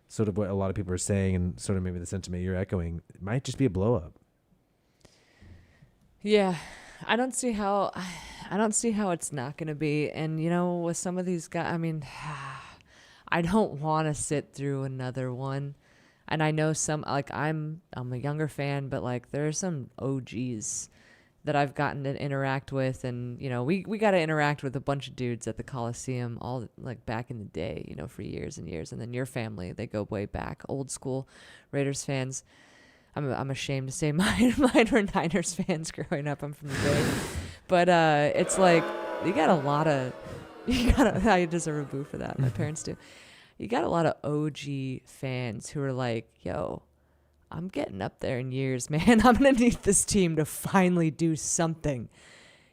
C: sort of what a lot of people are saying and sort of maybe the sentiment you're echoing, it might just be a blow up.
B: Yeah. I don't see how it's not going to be. And, you know, with some of these guys, I mean, I don't want to sit through another one. And I know some, like, I'm a younger fan, but, like, there are some OGs that I've gotten to interact with. And, you know, we got to interact with a bunch of dudes at the Coliseum all, like, back in the day, you know, for years and years. And then your family, they go way back, old school Raiders fans. I'm ashamed to say mine were Niners fans growing up. I'm from the Bay. But it's like, I deserve a boo for that. My parents do. You got a lot of OG fans who are like, yo, I'm getting up there in years, man. I'm going to need this team to finally do something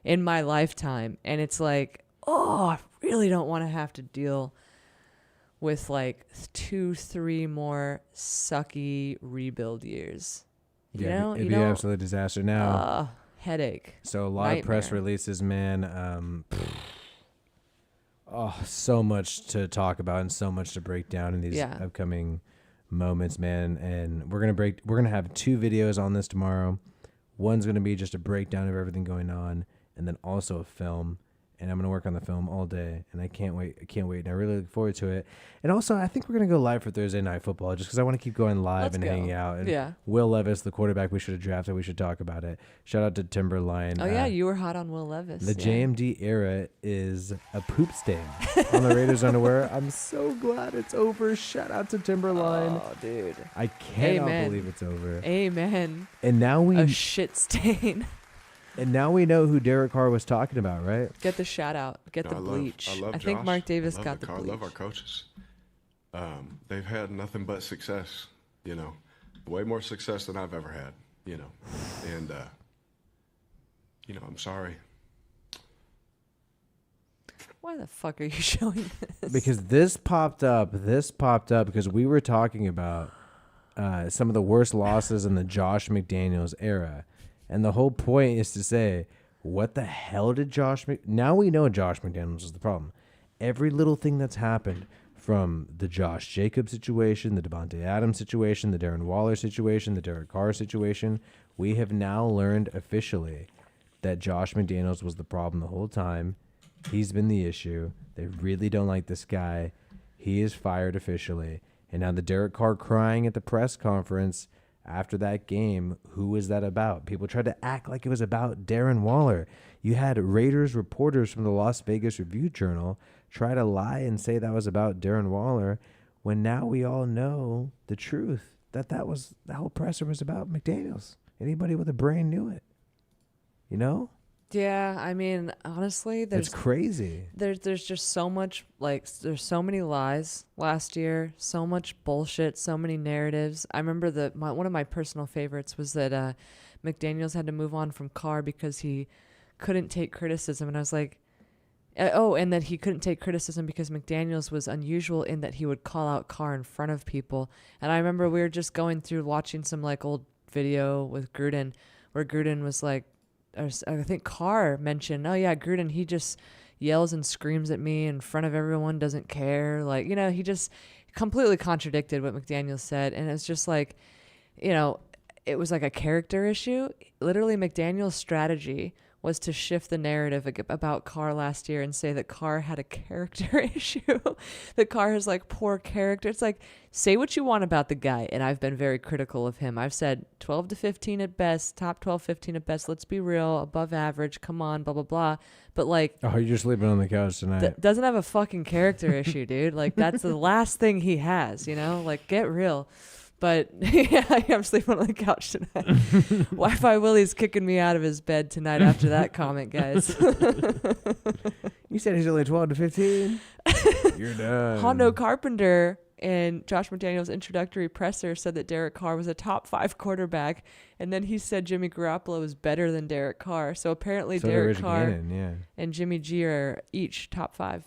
B: in my lifetime. And it's like, oh, I really don't want to have to deal with like 2-3 more sucky rebuild years.
C: It'd be absolute disaster now.
B: Headache.
C: So a lot of press releases, man. So much to talk about and so much to break down in these upcoming moments, man. And we're gonna have 2 videos on this tomorrow. One's gonna be just a breakdown of everything going on, and then also a film. And I'm going to work on the film all day, and I can't wait. And I really look forward to it. And also, I think we're going to go live for Thursday Night Football just because I want to keep going live hanging out. And Will Levis, the quarterback we should have drafted, we should talk about it. Shout out to Timberline.
B: Oh, yeah, you were hot on Will Levis.
C: The JMD era is a poop stain on the Raiders underwear. I'm so glad it's over. Shout out to Timberline.
B: Oh, dude.
C: I cannot believe it's over.
B: Amen.
C: And now
B: a shit stain.
C: And now we know who Derek Carr was talking about, right?
B: Get the shout out. Get the bleach. I think Mark Davis got the bleach.
D: I love our coaches. They've had nothing but success, you know, way more success than I've ever had, you know. And, you know, I'm sorry.
B: Why the fuck are you showing this?
C: Because this popped up because we were talking about some of the worst losses in the Josh McDaniels era. And the whole point is to say, what the hell did now we know Josh McDaniels is the problem. Every little thing that's happened from the Josh Jacobs situation, the Devontae Adams situation, the Darren Waller situation, the Derek Carr situation, we have now learned officially that Josh McDaniels was the problem the whole time. He's been the issue. They really don't like this guy. He is fired officially. And now the Derek Carr crying at the press conference after that game, who was that about? People tried to act like it was about Darren Waller. You had Raiders reporters from the Las Vegas Review-Journal try to lie and say that was about Darren Waller, when now we all know the truth, that whole presser was about McDaniels. Anybody with a brain knew it. You know?
B: Yeah, I mean, honestly,
C: it's crazy.
B: There's just so much, like, there's so many lies last year, so much bullshit, so many narratives. I remember one of my personal favorites was that McDaniels had to move on from Carr because he couldn't take criticism, and I was like, and that he couldn't take criticism because McDaniels was unusual in that he would call out Carr in front of people. And I remember we were just going through watching some like old video with Gruden where Gruden was like, I think Carr mentioned, oh yeah, Gruden, he just yells and screams at me in front of everyone, doesn't care. Like, you know, he just completely contradicted what McDaniels said. And it's just like, you know, it was like a character issue. Literally, McDaniels' strategy was to shift the narrative about Carr last year and say that Carr had a character issue, that Carr has like poor character. It's like, say what you want about the guy. And I've been very critical of him. I've said 12 to 15 at best, top 12, 15 at best. Let's be real, above average. Come on, blah, blah, blah. But like,
C: oh, you're sleeping on the couch tonight.
B: Doesn't have a fucking character issue, dude. Like that's the last thing he has, you know, like get real. But yeah, I'm sleeping on the couch tonight. Wi-Fi Willie's kicking me out of his bed tonight after that comment, guys.
C: You said he's only 12 to 15? You're done.
B: Hondo Carpenter and Josh McDaniels' introductory presser said that Derek Carr was a top 5 quarterback, and then he said Jimmy Garoppolo was better than Derek Carr. So apparently
C: So
B: Derek
C: did
B: Carr
C: Gannon, yeah.
B: and Jimmy G are each top 5.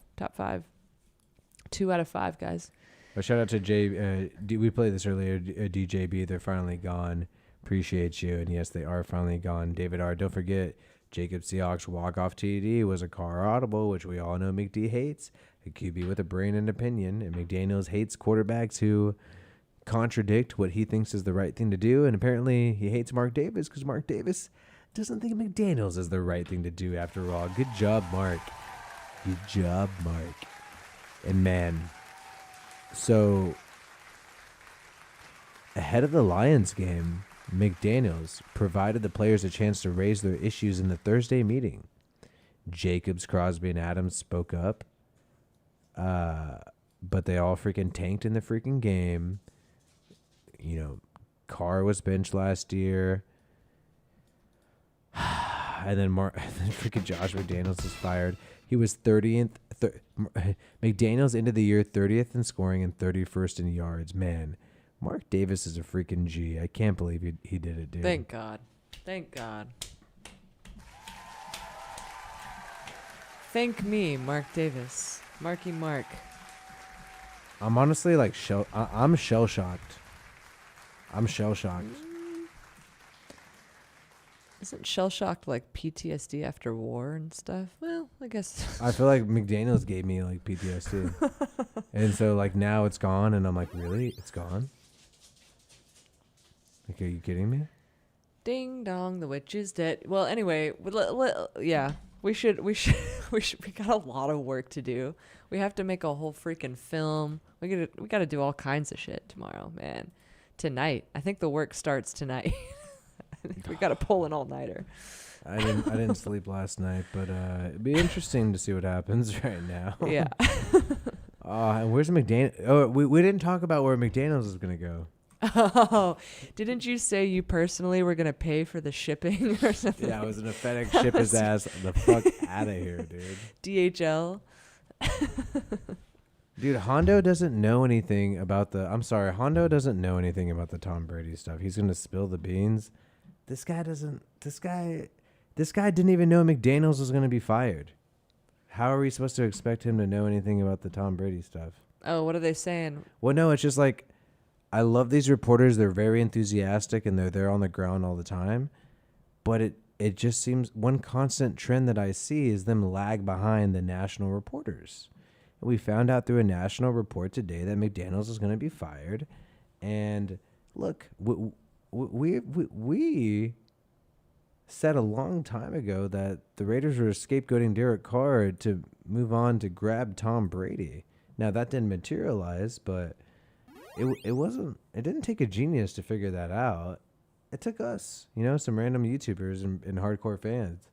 B: 2 out of 5, guys.
C: But shout out to Jay. We played this earlier. DJB, they're finally gone. Appreciate you. And yes, they are finally gone. David R. Don't forget, Jacob Seahawks walk-off TD was a Carr audible, which we all know McD hates. A QB with a brain and opinion. And McDaniels hates quarterbacks who contradict what he thinks is the right thing to do. And apparently he hates Mark Davis because Mark Davis doesn't think McDaniels is the right thing to do after all. Good job, Mark. Good job, Mark. And man, so ahead of the Lions game, McDaniels provided the players a chance to raise their issues in the Thursday meeting. Jacobs, Crosby, and Adams spoke up, but they all freaking tanked in the freaking game. You know, Carr was benched last year. And then freaking Josh McDaniels was fired. He was 30th. McDaniels ended the year 30th in scoring and 31st in yards. Man, Mark Davis is a freaking G. I can't believe he did it, dude.
B: Thank God. Thank God. Thank me, Mark Davis. Marky Mark.
C: I'm honestly like I'm shell shocked. I'm shell shocked.
B: Isn't shell shocked like PTSD after war and stuff? Well, I guess.
C: I feel like McDaniels gave me like PTSD. And so like now it's gone and I'm like, really? It's gone? Like, are you kidding me?
B: Ding dong, the witch is dead. Well, anyway, yeah, we got a lot of work to do. We have to make a whole freaking film. We got to do all kinds of shit tomorrow, man. Tonight. I think the work starts tonight. We got to pull an all-nighter.
C: I didn't sleep last night, but it'd be interesting to see what happens right now.
B: Yeah.
C: And where's McDaniels? Oh, we didn't talk about where McDaniels is gonna go.
B: Oh, didn't you say you personally were gonna pay for the shipping or something?
C: Yeah, I was gonna FedEx ship his ass the fuck out of here, dude.
B: DHL.
C: Dude, Hondo doesn't know anything about Hondo doesn't know anything about the Tom Brady stuff. He's gonna spill the beans. This guy didn't even know McDaniels was gonna be fired. How are we supposed to expect him to know anything about the Tom Brady stuff?
B: Oh, what are they saying?
C: Well, no, it's just like, I love these reporters. They're very enthusiastic and they're there on the ground all the time. But it just seems one constant trend that I see is them lag behind the national reporters. And we found out through a national report today that McDaniels is going to be fired. And look, we said a long time ago that the Raiders were scapegoating Derek Carr to move on to grab Tom Brady. Now that didn't materialize, but it didn't take a genius to figure that out. It took us, some random YouTubers and hardcore fans.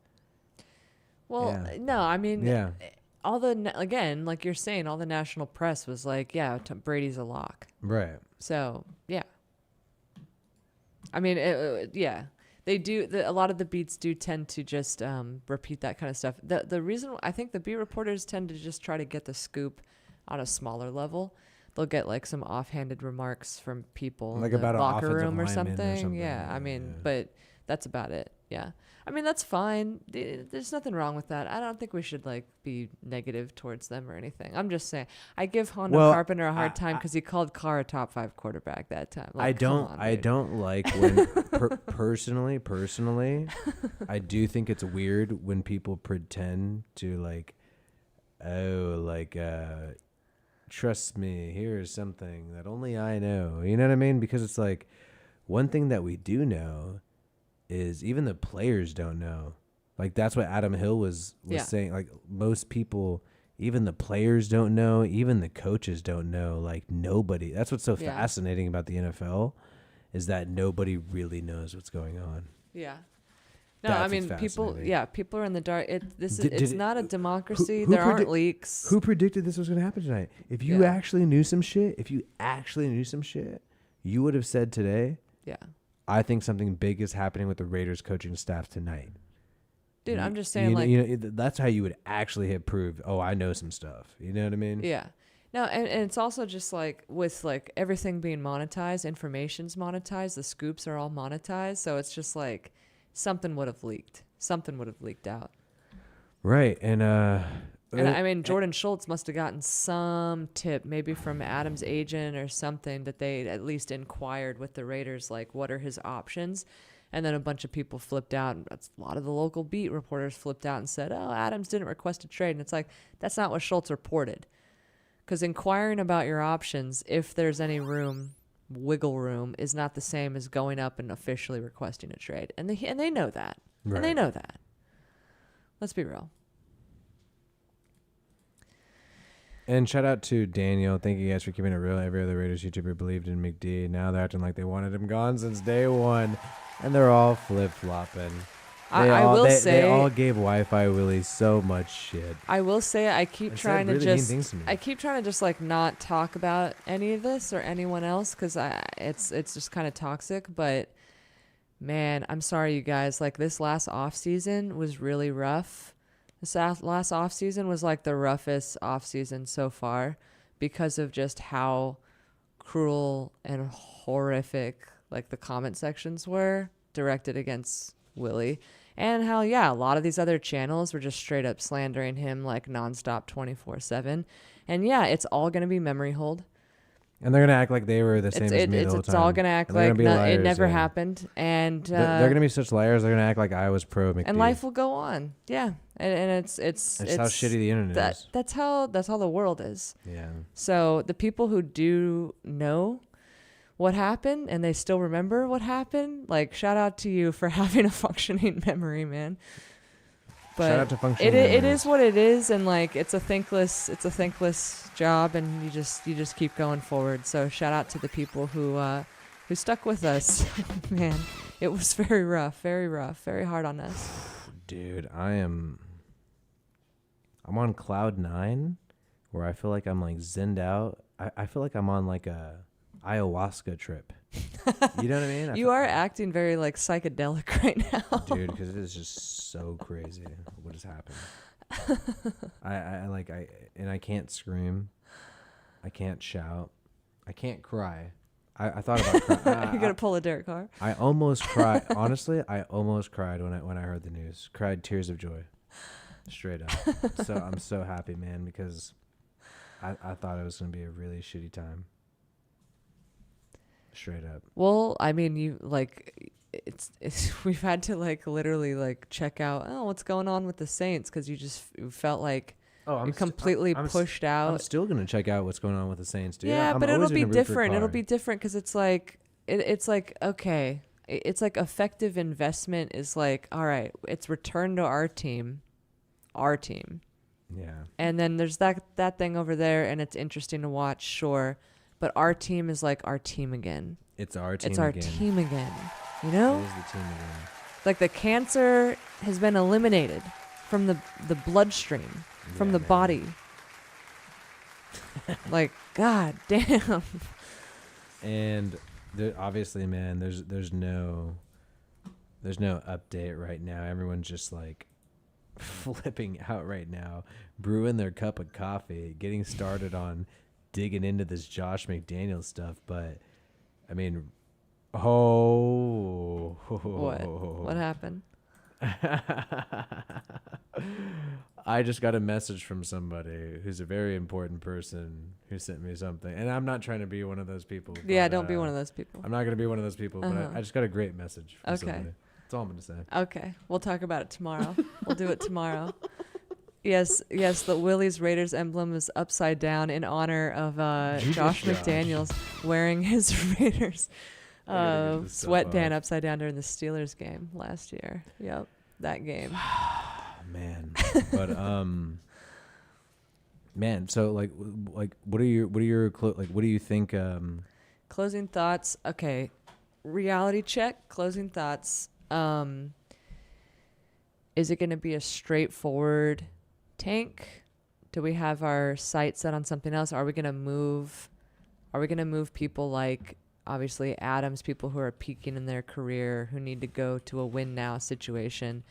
B: Well,
C: Yeah.
B: no, I mean,
C: Yeah.
B: again, like you're saying, all the national press was like, yeah, Brady's a lock.
C: Right.
B: So, yeah. I mean, yeah. They do. A lot of the beats do tend to just repeat that kind of stuff. The reason I think the beat reporters tend to just try to get the scoop on a smaller level. They'll get like some offhanded remarks from people
C: Like
B: in the
C: about an
B: locker
C: offensive
B: room or
C: lineman or
B: something.
C: something.
B: Yeah, I mean,
C: Yeah.
B: but that's about it. Yeah, I mean that's fine. There's nothing wrong with that. I don't think we should like be negative towards them or anything. I'm just saying I give Hondo Carpenter a hard time because he called Carr a top 5 quarterback that time. Like,
C: I don't like when personally, I do think it's weird when people pretend to trust me, here's something that only I know. You know what I mean? Because it's like one thing that we do know is even the players don't know. Like that's what Adam Hill was saying. Like most people, even the players don't know, even the coaches don't know. Like nobody. That's what's so fascinating about the NFL is that nobody really knows what's going on.
B: Yeah. No,
C: That's
B: I mean people. Yeah, people are in the dark. It's not a democracy. There aren't leaks.
C: Who predicted this was going to happen tonight? If you actually knew some shit, you would have said today.
B: Yeah.
C: I think something big is happening with the Raiders coaching staff tonight.
B: Dude, I'm just saying,
C: that's how you would actually have proved. Oh, I know some stuff. You know what I mean?
B: Yeah. No, and it's also just like with like everything being monetized, information's monetized, the scoops are all monetized, so it's just like something would have leaked. Something would have leaked out.
C: Right. And
B: I mean, Jordan Schultz must have gotten some tip, maybe from Adam's agent or something, that they at least inquired with the Raiders, like, what are his options? And then a bunch of people flipped out. And a lot of the local beat reporters flipped out and said, oh, Adams didn't request a trade. And it's like, that's not what Schultz reported. Because inquiring about your options, if there's any wiggle room, is not the same as going up and officially requesting a trade. And they know that.
C: Right.
B: And they know that. Let's be real.
C: And shout out to Daniel. Thank you guys for keeping it real. Every other Raiders YouTuber believed in McD. Now they're acting like they wanted him gone since day one. And they're all flip-flopping. They all gave Wi-Fi Willie so much shit.
B: I will say I keep trying to just like not talk about any of this or anyone else because it's just kind of toxic. But man, I'm sorry, you guys. Like this last off season was really rough. This last off season was like the roughest off season so far because of just how cruel and horrific like the comment sections were directed against Willie. And how, yeah, a lot of these other channels were just straight up slandering him like nonstop 24/7. And yeah, it's all going to be memory hold.
C: And they're going to act like they were the same as me the whole time.
B: It's all going to act like it never happened. And
C: they're going to be such liars. They're going to act like I was pro McD.
B: And life will go on. Yeah. And it's
C: how shitty the internet is.
B: That's how the world is.
C: Yeah.
B: So the people who do know what happened and they still remember what happened, like shout out to you for having a functioning memory, man. But
C: shout out to functioning
B: it is what it is, and like it's a thankless job, and you just keep going forward. So shout out to the people who stuck with us. Man, it was very rough, very hard on us.
C: Dude, I'm on cloud 9 where I feel like I'm like zenned out. I feel like I'm on like a ayahuasca trip. You know what I mean?
B: You are acting very like psychedelic right now,
C: dude, because it is just so crazy what has happened. I can't scream, I can't shout, I can't cry. I thought about crying.
B: You're gonna pull a Derek Carr.
C: I almost cried. Honestly, I almost cried when I heard the news. Cried tears of joy, straight up. So I'm so happy, man, because I thought it was gonna be a really shitty time. Straight up.
B: Well, I mean, you like it's we've had to like literally like check out what's going on with the Saints because you just felt like you're completely pushed out.
C: I'm still gonna check out what's going on with the Saints, dude.
B: Yeah, but it'll be different. It'll be different because it's like it's like okay, it's like effective investment is like all right, it's return to our team.
C: Yeah.
B: And then there's that thing over there, and it's interesting to watch, sure. But our team is like our team again.
C: It's our team.
B: It's our team again. You know?
C: It is the team again.
B: Like the cancer has been eliminated from the bloodstream, from the body. Like, god damn.
C: And obviously, man, there's no update right now. Everyone's just like flipping out right now, brewing their cup of coffee, getting started on digging into this Josh McDaniels stuff. But I mean,
B: what happened?
C: I just got a message from somebody who's a very important person who sent me something, and I'm not trying to be one of those people.
B: Yeah, don't be one of those people.
C: I'm not going to be one of those people, but I just got a great message from somebody. That's all I'm going to say.
B: Okay, we'll talk about it tomorrow. We'll do it tomorrow. Yes, the Willie's Raiders emblem is upside down in honor of Josh McDaniels wearing his Raiders sweatband upside down during the Steelers game last year. Yep, that game.
C: Man, but man. So like, what do you think?
B: Closing thoughts. Okay, reality check. Closing thoughts. Is it going to be a straightforward tank? Do we have our sights set on something else? Are we going to move people like obviously Adams, people who are peaking in their career, who need to go to a win now situation?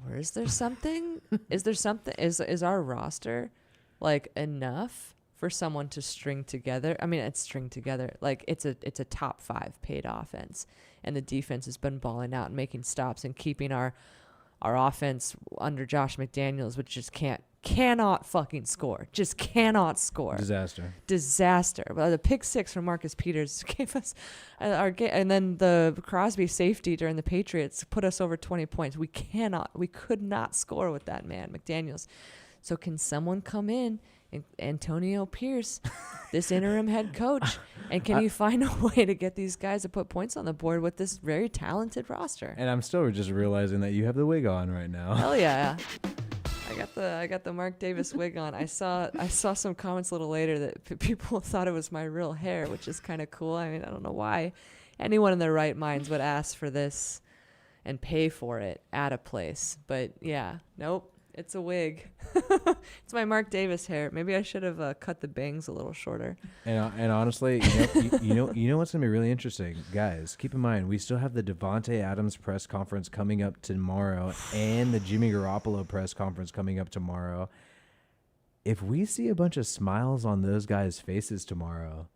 B: Or is there something? Is our roster like enough for someone to string together. I mean, it's string together. Like it's a top 5 paid offense, and the defense has been balling out and making stops and keeping our offense under Josh McDaniels, which just cannot fucking score. Just cannot score. Disaster. Well, the pick 6 from Marcus Peters gave us our game, and then the Crosby safety during the Patriots put us over 20 points. We could not score with that man, McDaniels. So can someone come in, Antonio Pierce, this interim head coach, and can you find a way to get these guys to put points on the board with this very talented roster?
C: And I'm still just realizing that you have the wig on right now.
B: Hell yeah. I got the Mark Davis wig on. I saw some comments a little later that people thought it was my real hair, which is kind of cool. I mean, I don't know why anyone in their right minds would ask for this and pay for it at a place. But yeah, nope. It's a wig. It's my Mark Davis hair. Maybe I should have cut the bangs a little shorter.
C: And honestly, you know what's gonna be really interesting, guys. Keep in mind, we still have the Devontae Adams press conference coming up tomorrow, and the Jimmy Garoppolo press conference coming up tomorrow. If we see a bunch of smiles on those guys' faces tomorrow,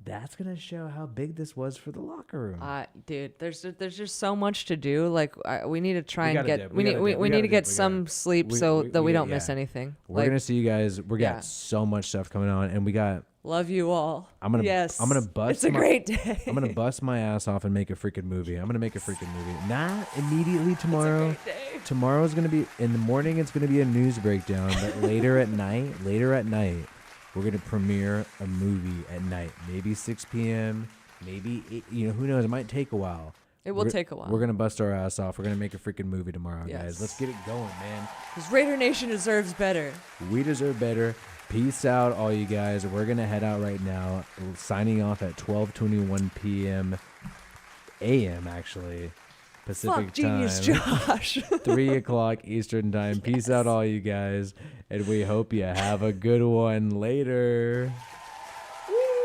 C: that's gonna show how big this was for the locker room.
B: Dude, there's just so much to do. Like we need to try and get we need to get some sleep so that we don't miss anything.
C: We're gonna see you guys. We got so much stuff coming on, and we got.
B: Love you all. I'm gonna bust. It's a great day.
C: I'm gonna bust my ass off and make a freaking movie. I'm gonna make a freaking movie. Not immediately tomorrow.
B: It's a great day.
C: Tomorrow's gonna be in the morning. It's gonna be a news breakdown, but later at night. We're going to premiere a movie at night, maybe 6 p.m., maybe, who knows? It might take a while.
B: It will take a while.
C: We're going to bust our ass off. We're going to make a freaking movie tomorrow, guys. Let's get it going, man.
B: Because Raider Nation deserves better.
C: We deserve better. Peace out, all you guys. We're going to head out right now, signing off at 12:21 p.m. a.m., actually. Pacific
B: Fuck genius
C: time.
B: Josh.
C: 3 o'clock Eastern time. Peace out, all you guys. And we hope you have a good one later.